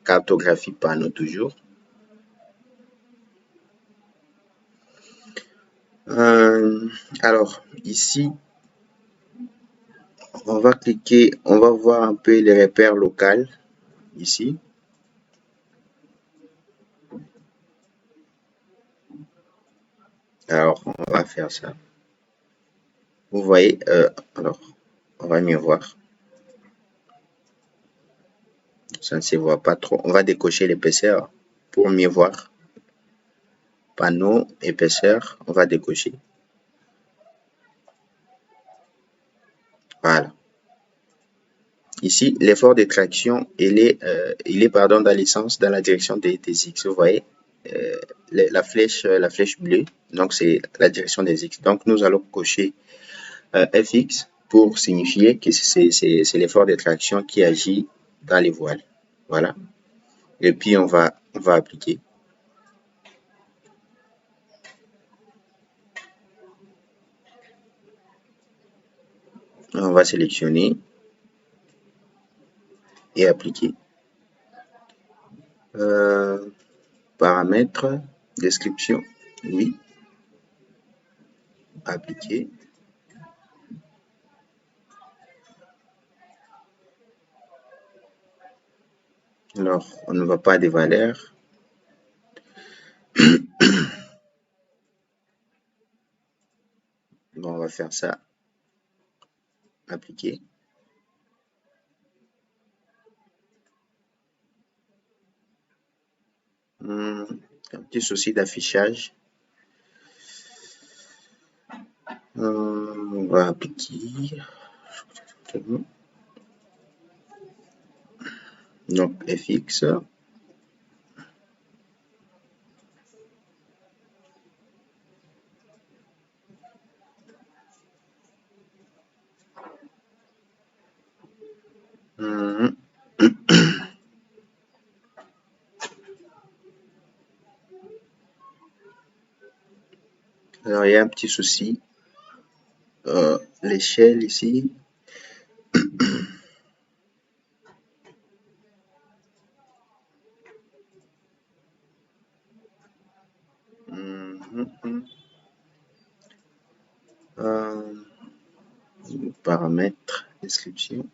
cartographie panneau toujours. Alors, ici, on va cliquer, on va voir un peu les repères locaux, ici. Alors, on va faire ça. Vous voyez, alors, on va mieux voir. Ça ne se voit pas trop. On va décocher l'épaisseur pour mieux voir. Panneau, épaisseur, on va décocher. Voilà. Ici, l'effort de traction, il est pardon, dans l'essence, dans la direction des X. Vous voyez, la flèche bleue, donc c'est la direction des X. Donc, nous allons cocher FX pour signifier que c'est l'effort de traction qui agit dans les voiles. Voilà. Et puis, on va appliquer. On va sélectionner et appliquer. Paramètres, description, oui. Appliquer. Alors, on ne voit pas des valeurs. Bon, on va faire ça. Appliquer. Un petit souci d'affichage. On va appliquer. Donc, FX. Alors, il y a un petit souci. L'échelle ici. Paramètres, description.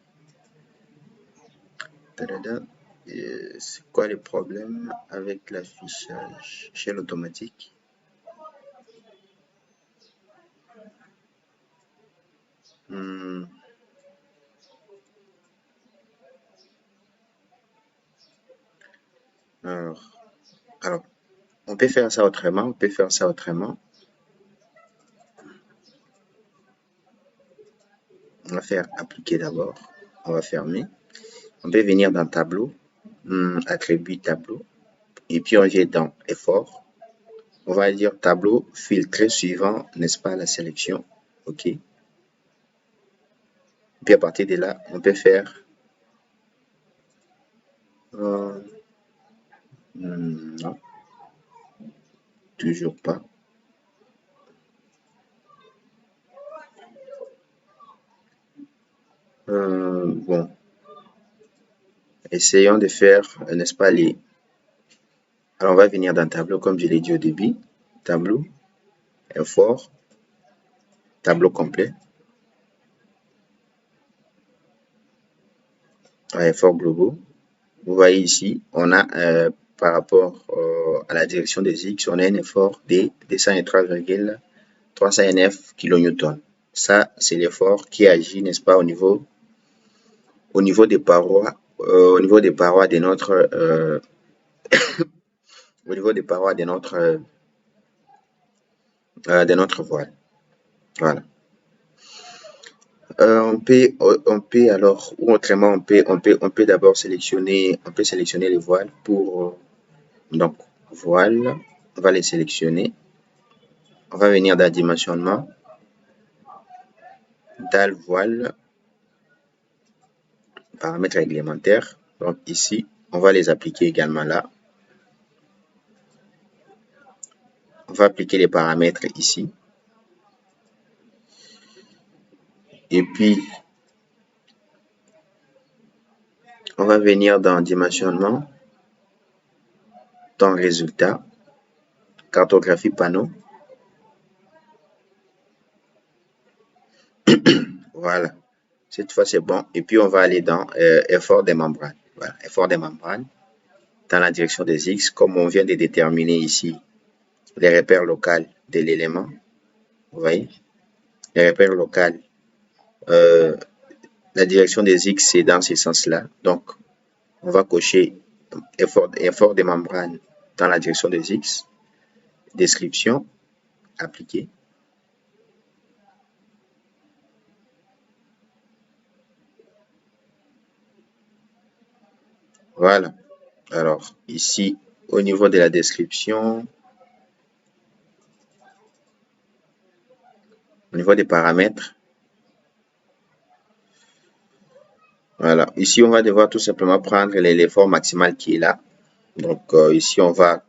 C'est quoi le problème avec l'affichage échelle automatique? Alors, on peut faire ça autrement. On peut faire ça autrement. On va faire appliquer d'abord. On va fermer. On peut venir dans tableau, attribut tableau, et puis on vient dans effort. On va dire tableau filtré suivant, n'est-ce pas, la sélection. OK. Et puis à partir de là, on peut faire non, toujours pas. Bon, essayons de faire, n'est-ce pas, les. Alors on va venir dans tableau, comme je l'ai dit au début. Tableau, effort, tableau complet, effort globaux. Vous voyez ici, on a par rapport à la direction des X, on a un effort de 203,309 kN. Ça, c'est l'effort qui agit, n'est-ce pas, au niveau des parois, de notre au niveau des parois de notre voile. Voilà. On peut alors, ou autrement, on peut d'abord sélectionner, les voiles pour, donc, voile, on va les sélectionner. On va venir dans dimensionnement, dalle voile, paramètres réglementaires. Donc ici, on va les appliquer également là. On va appliquer les paramètres ici. Et puis, on va venir dans dimensionnement, dans résultat, cartographie panneau. Voilà. Cette fois, c'est bon. Et puis, on va aller dans effort des membranes. Voilà, effort des membranes. Dans la direction des X, comme on vient de déterminer ici les repères locaux de l'élément. Vous voyez, les repères locaux, la direction des X, c'est dans ce sens-là. Donc, on va cocher effort des membranes dans la direction des X. Description, appliquer. Voilà. Alors, ici, au niveau de la description, au niveau des paramètres, voilà. Ici, on va devoir tout simplement prendre l'effort maximal qui est là. Donc, ici, on va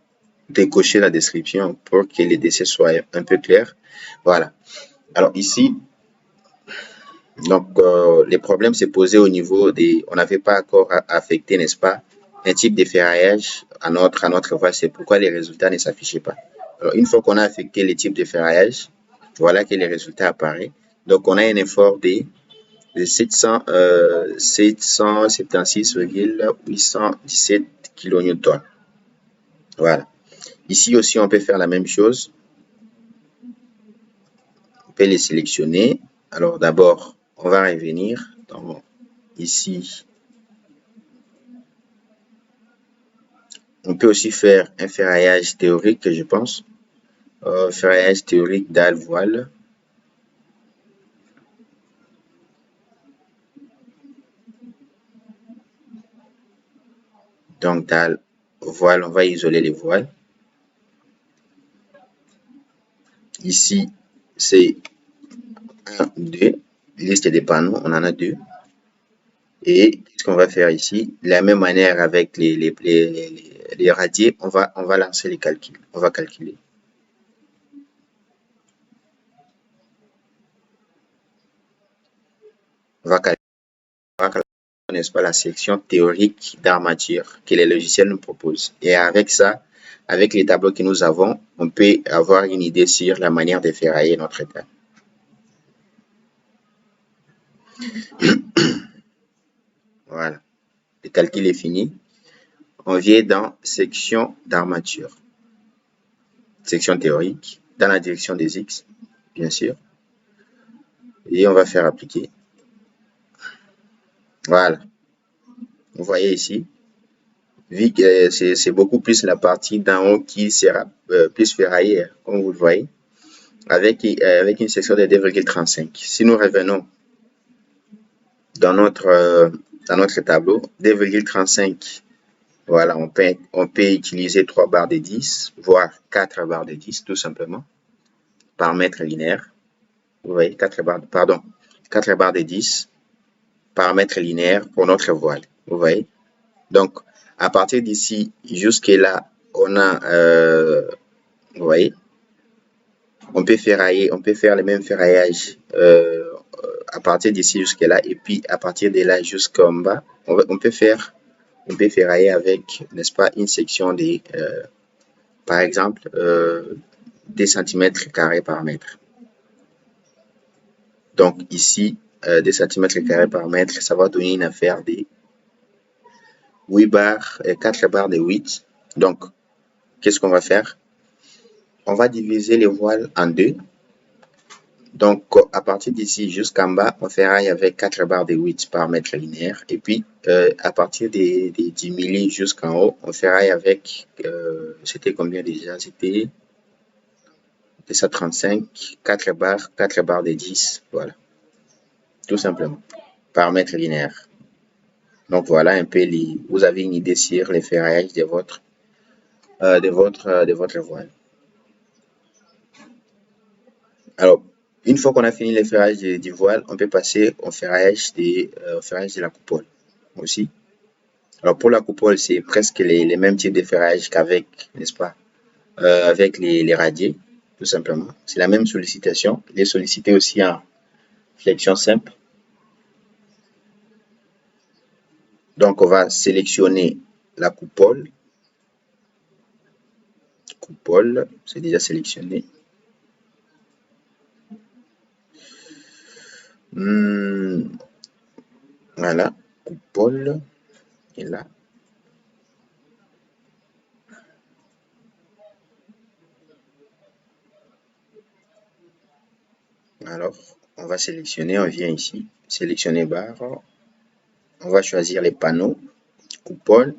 décocher la description pour que les décès soient un peu clairs. Voilà. Alors, ici, donc, les problèmes s'est posé au niveau des... On n'avait pas encore affecté, n'est-ce pas, un type de ferraillage à notre voile. C'est pourquoi les résultats ne s'affichaient pas. Alors, une fois qu'on a affecté les types de ferraillage, voilà que les résultats apparaissent. Donc, on a un effort de 776,817 kN. Voilà. Ici aussi, on peut faire la même chose. On peut les sélectionner. Alors, d'abord, on va revenir dans, ici. On peut aussi faire un ferraillage théorique, je pense. Ferraillage théorique dalle voile. Donc, dalle voile, on va isoler les voiles. Ici, c'est 1, 2, liste des panneaux, on en a 2. Et ce qu'on va faire ici, de la même manière avec les radiers, on va lancer les calculs. On va calculer. On va calculer, n'est-ce pas, la section théorique d'armature que les logiciels nous proposent. Et avec ça, avec les tableaux que nous avons, on peut avoir une idée sur la manière de ferrailler notre état. Voilà. Le calcul est fini. On vient dans section d'armature. Section théorique, dans la direction des X, bien sûr. Et on va faire appliquer. Voilà. Vous voyez ici, vu que c'est beaucoup plus la partie d'en haut qui sera plus ferraillée, comme vous le voyez, avec une section de 2,35. Si nous revenons dans notre tableau, 2,35, voilà, on peut utiliser 3 barres de 10, voire 4 barres de 10, tout simplement, par mètre linéaire. Vous voyez, 4 barres de 10 par mètre linéaire pour notre voile. Vous voyez? Donc, à partir d'ici jusque là, on a, vous voyez, on peut faire le même ferraillage à partir d'ici jusque là, et puis à partir de là jusqu'en bas, on peut ferrailler avec, n'est-ce pas, une section de, par exemple, 2 cm² par mètre. Donc ici, 2 cm² par mètre, ça va donner une affaire de 8 barres, 4 barres de 8. Donc, qu'est-ce qu'on va faire? On va diviser les voiles en 2. Donc, à partir d'ici jusqu'en bas, on ferraille avec 4 barres de 8 par mètre linéaire. Et puis, à partir des 10 milli jusqu'en haut, on ferraille avec, c'était combien déjà? C'était 235, 4 barres de 10. Voilà, tout simplement, par mètre linéaire. Donc, voilà un peu, vous avez une idée sur les ferraillages de votre voile. Alors, une fois qu'on a fini le ferraillage du voile, on peut passer au ferraillage de la coupole aussi. Alors, pour la coupole, c'est presque les mêmes types de ferraillage qu'avec, n'est-ce pas, avec les radiers, tout simplement. C'est la même sollicitation. Il est sollicité aussi en flexion simple. Donc, on va sélectionner la coupole. Coupole, c'est déjà sélectionné. Voilà, coupole est là. Alors, on va sélectionner, on vient ici, sélectionner barre, on va choisir les panneaux, coupole.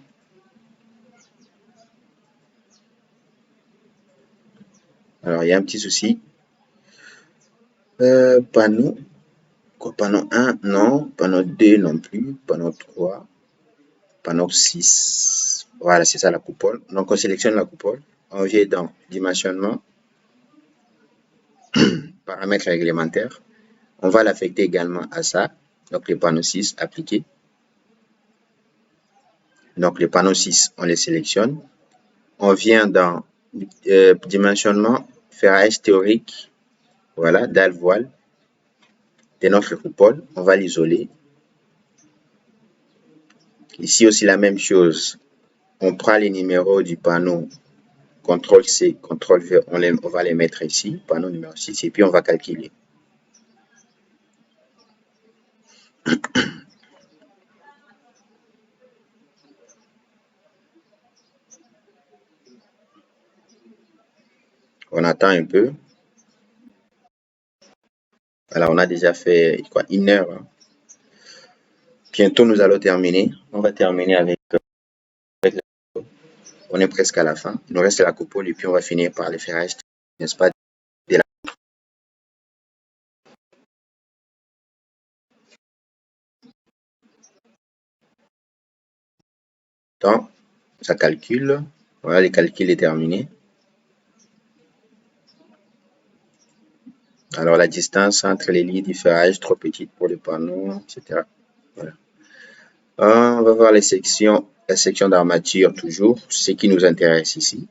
Alors, il y a un petit souci. Panneau, panneau 1, non, panneau 2 non plus, panneau 3, panneau 6. Voilà, c'est ça la coupole. Donc, on sélectionne la coupole, on vient dans dimensionnement, paramètres réglementaires. On va l'affecter également à ça. Donc, les panneaux 6 appliqués. Donc, les panneaux 6, on les sélectionne. On vient dans dimensionnement, ferraillage théorique. Voilà, dalle voile de notre coupole. On va l'isoler. Ici aussi, la même chose. On prend les numéros du panneau CTRL-C, CTRL-V. On va les mettre ici, panneau numéro 6, et puis on va calculer. On attend un peu. Alors, on a déjà fait quoi, 1 heure. Hein. Bientôt, nous allons terminer. On va terminer avec on est presque à la fin. Il nous reste la coupole et puis on va finir par les ferrages, n'est-ce pas? Donc, ça calcule. Voilà, le calcul est terminé. Alors, la distance entre les lits du ferrage, trop petite pour les panneaux, etc. Voilà. On va voir la section d'armature toujours, ce qui nous intéresse ici.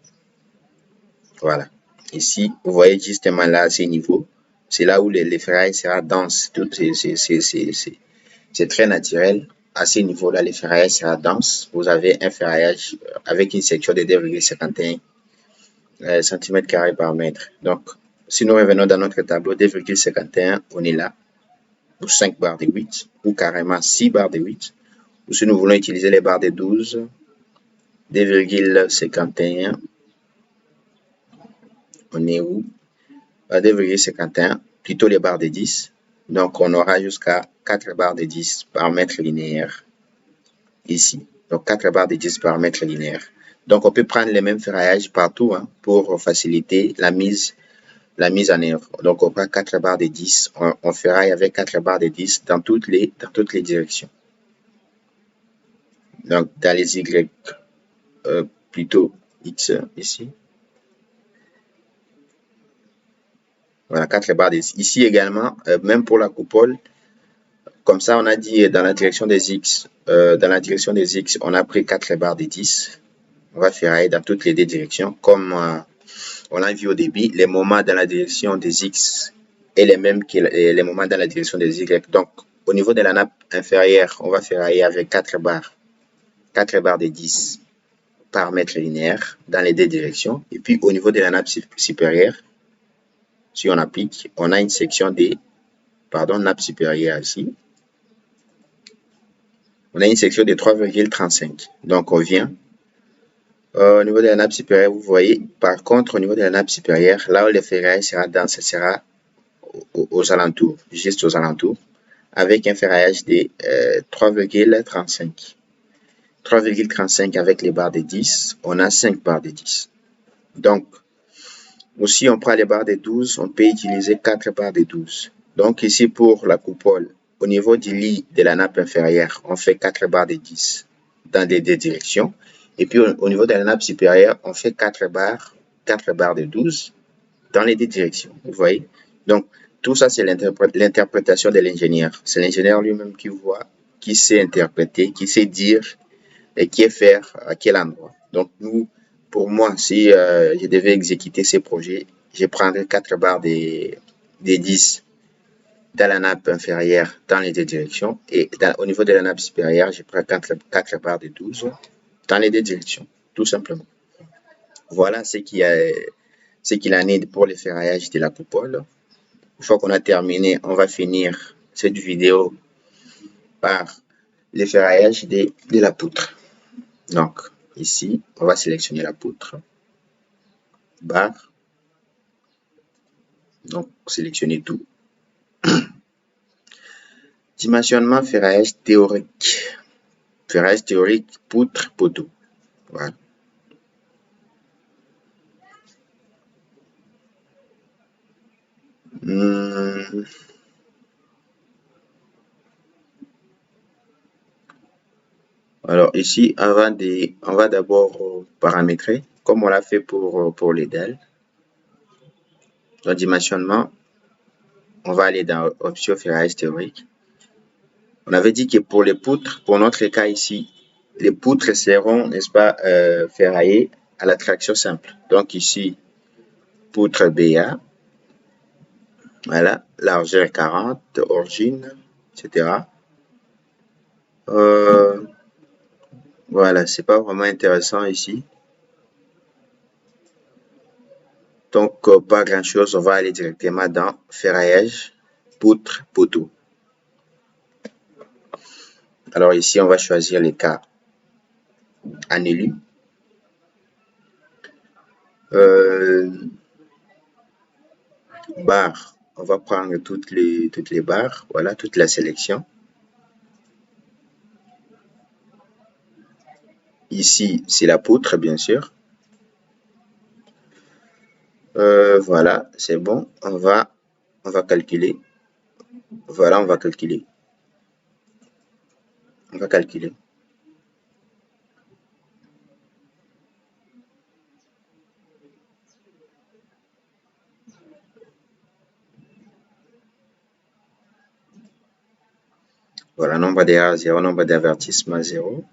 Voilà. Ici, vous voyez justement là, à ces niveaux, c'est là où les ferrailles sera dense. C'est très naturel. À ces niveaux-là, les ferraillage sera dense. Vous avez un ferraillage avec une section de 2,51 cm² par mètre. Donc, si nous revenons dans notre tableau, 2,51, on est là, pour 5 barres de 8, ou carrément 6 barres de 8. Ou si nous voulons utiliser les barres de 12, 2,51, on est où? À 2,51, plutôt les barres de 10. Donc, on aura jusqu'à 4 barres de 10 par mètre linéaire ici. Donc, 4 barres de 10 par mètre linéaire. Donc, on peut prendre les mêmes ferraillages partout hein, pour faciliter la mise en œuvre. Donc, on prend 4 barres de 10. On ferraille avec 4 barres de 10 dans toutes les directions. Donc, dans les Y, plutôt X ici. Voilà, 4 barres de 10. Ici également, même pour la coupole, comme ça, on a dit dans la direction des X, on a pris 4 barres de 10. On va ferrailler dans toutes les deux directions. Comme on l'a vu au début, les moments dans la direction des X est les mêmes que les moments dans la direction des Y. Donc, au niveau de la nappe inférieure, on va ferrailler avec 4 barres de 10 par mètre linéaire dans les deux directions. Et puis, au niveau de la nappe supérieure, si on applique, on a une section de, nappe supérieure ici. On a une section de 3,35. Donc, on vient. Au niveau de la nappe supérieure, vous voyez, par contre, au niveau de la nappe supérieure, là où le ferraille sera dense, ce sera aux alentours, juste aux alentours, avec un ferraillage de 3,35. 3,35 avec les barres de 10, on a 5 barres de 10. Donc, aussi, on prend les barres de 12, on peut utiliser 4 barres de 12. Donc, ici, pour la coupole, au niveau du lit de la nappe inférieure, on fait 4 barres de 10 dans les deux directions. Et puis, au niveau de la nappe supérieure, on fait 4 barres de 12 dans les deux directions. Vous voyez? Donc, tout ça, c'est l'interprétation de l'ingénieur. C'est l'ingénieur lui-même qui voit, qui sait interpréter, qui sait dire et qui est faire à quel endroit. Donc, nous, pour moi, si je devais exécuter ces projets, je prendrais 4 barres des 10 dans la nappe inférieure dans les deux directions et au niveau de la nappe supérieure, je prends 4 barres de 12 dans les deux directions, tout simplement. Voilà ce qu'il en est pour le ferraillage de la coupole. Une fois qu'on a terminé, on va finir cette vidéo par le ferraillage de la poutre. Donc, ici, on va sélectionner la poutre, barre, donc sélectionner tout. Dimensionnement ferraillage théorique. Ferraillage théorique, poutre, poteau. Voilà. Alors ici, on va d'abord paramétrer, comme on l'a fait pour les dalles. Dans dimensionnement, on va aller dans option ferraillage théorique. On avait dit que pour les poutres, pour notre cas ici, les poutres seront, n'est-ce pas, ferraillées à la traction simple. Donc ici, poutre BA, voilà, largeur 40, origine, etc. Voilà, c'est pas vraiment intéressant ici. Donc, pas grand chose, on va aller directement dans ferraillage, poutre, poteau. Alors ici, on va choisir les cas en élu. Barres, on va prendre toutes les barres, voilà, toute la sélection. Ici, c'est la poutre, bien sûr. Voilà, c'est bon. On va calculer. Voilà, on va calculer. On va calculer. Voilà, nombre d'erreurs 0, nombre d'avertissements 0.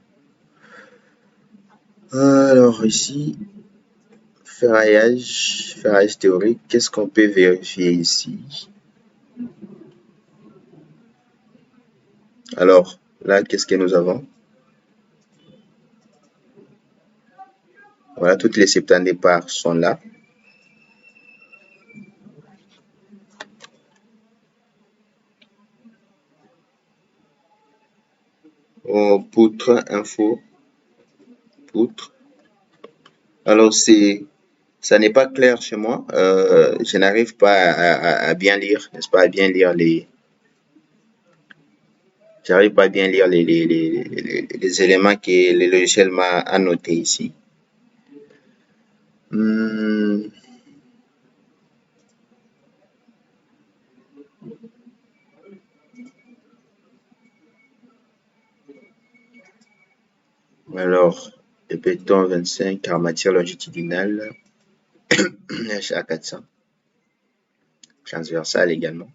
Alors ici, ferraillage théorique, qu'est-ce qu'on peut vérifier ici? Alors, là, qu'est-ce que nous avons? Voilà, toutes les 70 départs sont là. Poutre, info, poutre. Alors, ça n'est pas clair chez moi. Je n'arrive pas à bien lire, n'est-ce pas, à bien lire j'arrive pas à bien lire les éléments que le logiciel m'a annoté ici. Alors, le béton 25, armature longitudinale, HA 400, transversale également,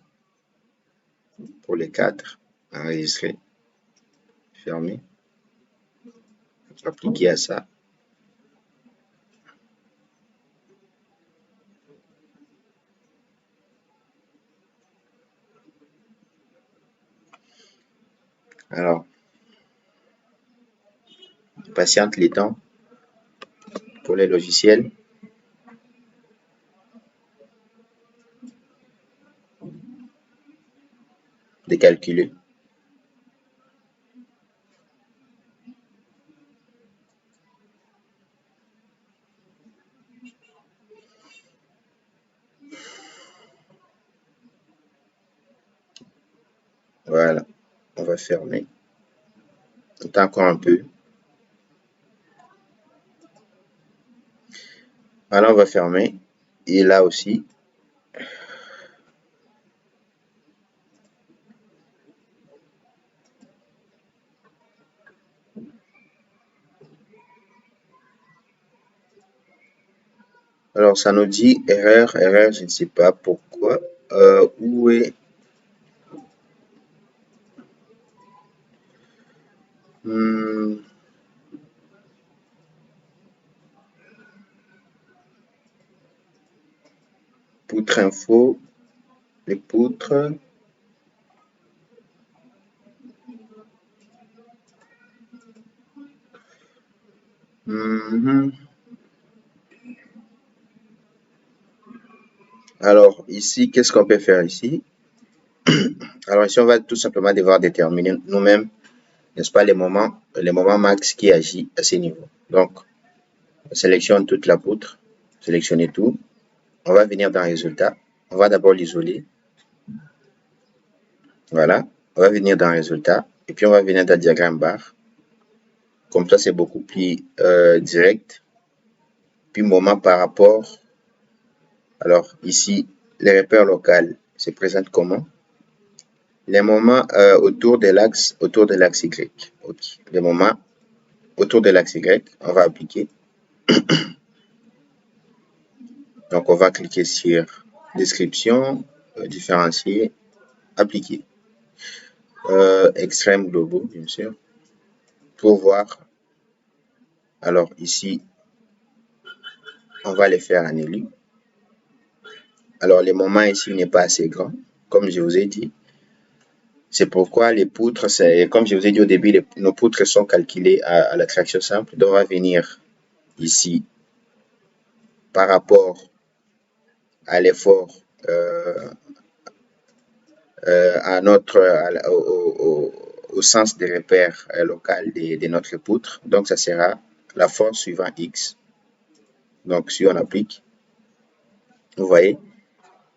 pour les cadres, enregistrer, fermer, appliquer à ça. Alors, patiente les temps pour les logiciels. De calculer. Voilà, on va fermer. On attend encore un peu. Alors, on va fermer. Et là aussi. Alors, ça nous dit erreur, je ne sais pas pourquoi. Où est... poutre info, les poutres. Alors, ici, qu'est-ce qu'on peut faire ici? Alors, ici, on va tout simplement devoir déterminer nous-mêmes, n'est-ce pas, les moments max qui agit à ces niveaux. Donc, on sélectionne toute la poutre, sélectionner tout. On va venir dans Résultat. On va d'abord l'isoler. Voilà. On va venir dans résultat et puis on va venir dans diagramme barre. Comme ça, c'est beaucoup plus direct. Puis moment par rapport. Alors ici, les repères locaux se présentent comment? Les moments autour de l'axe Y. Okay. Les moments autour de l'axe Y, on va appliquer. Donc on va cliquer sur description, différencier, appliquer. Extrême globaux, bien sûr, pour voir. Alors ici, on va les faire en élu. Alors les moments ici n'est pas assez grand, comme je vous ai dit. C'est pourquoi les poutres, comme je vous ai dit au début, nos poutres sont calculées à la traction simple. Donc on va venir ici par rapport à l'effort au sens des repères local de notre poutre. Donc ça sera la force suivant X. Donc si on applique, vous voyez,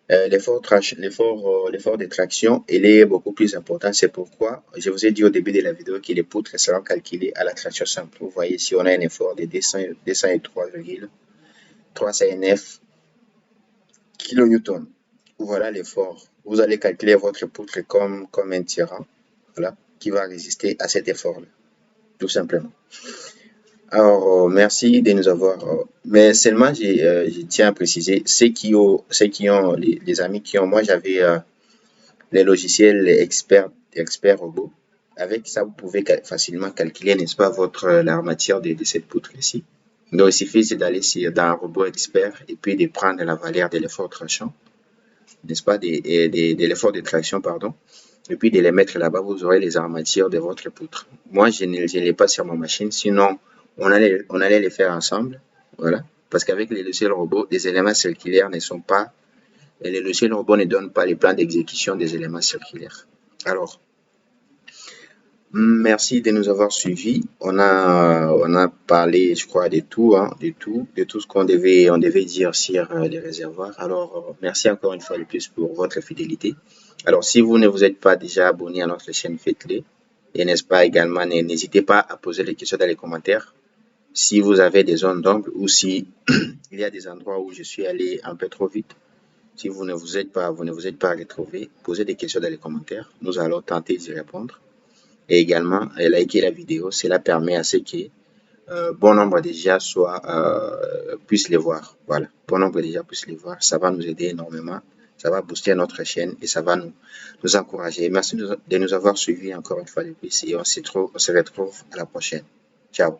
l'effort de traction, il est beaucoup plus important. C'est pourquoi je vous ai dit au début de la vidéo que les poutres seront calculées à la traction simple. Vous voyez, si on a un effort de 203,309 kN, voilà l'effort. Vous allez calculer votre poutre comme un tyran, voilà, qui va résister à cet effort-là, tout simplement. Alors, merci de nous avoir. Mais seulement, je tiens à préciser, ceux qui ont, les amis qui ont, moi j'avais les logiciels experts robots. Avec ça, vous pouvez facilement calculer, n'est-ce pas, l'armature de cette poutre ici. Donc, il suffit d'aller dans un robot expert et puis de prendre la valeur de l'effort tranchant, n'est-ce pas, de l'effort de traction, pardon, et puis de les mettre là-bas, vous aurez les armatures de votre poutre. Moi, je ne l'ai pas sur ma machine, sinon, on allait les faire ensemble, voilà, parce qu'avec les logiciels robots, les éléments circulaires ne sont pas, et les logiciels robots ne donnent pas les plans d'exécution des éléments circulaires. Alors, merci de nous avoir suivis. On a parlé, je crois, de tout, hein, de tout ce qu'on devait dire sur les réservoirs. Alors, merci encore une fois de plus pour votre fidélité. Alors, si vous ne vous êtes pas déjà abonné à notre chaîne, faites-le. Et n'est-ce pas également, n'hésitez pas à poser les questions dans les commentaires. Si vous avez des zones d'ombre ou si il y a des endroits où je suis allé un peu trop vite, si vous ne vous êtes pas retrouvé, posez des questions dans les commentaires. Nous allons tenter d'y répondre. Et également, liker la vidéo. Cela permet à ce que bon nombre de gens puissent les voir. Voilà, bon nombre de gens puissent les voir. Ça va nous aider énormément. Ça va booster notre chaîne et ça va nous encourager. Merci de nous avoir suivis encore une fois de plus et on se retrouve à la prochaine. Ciao.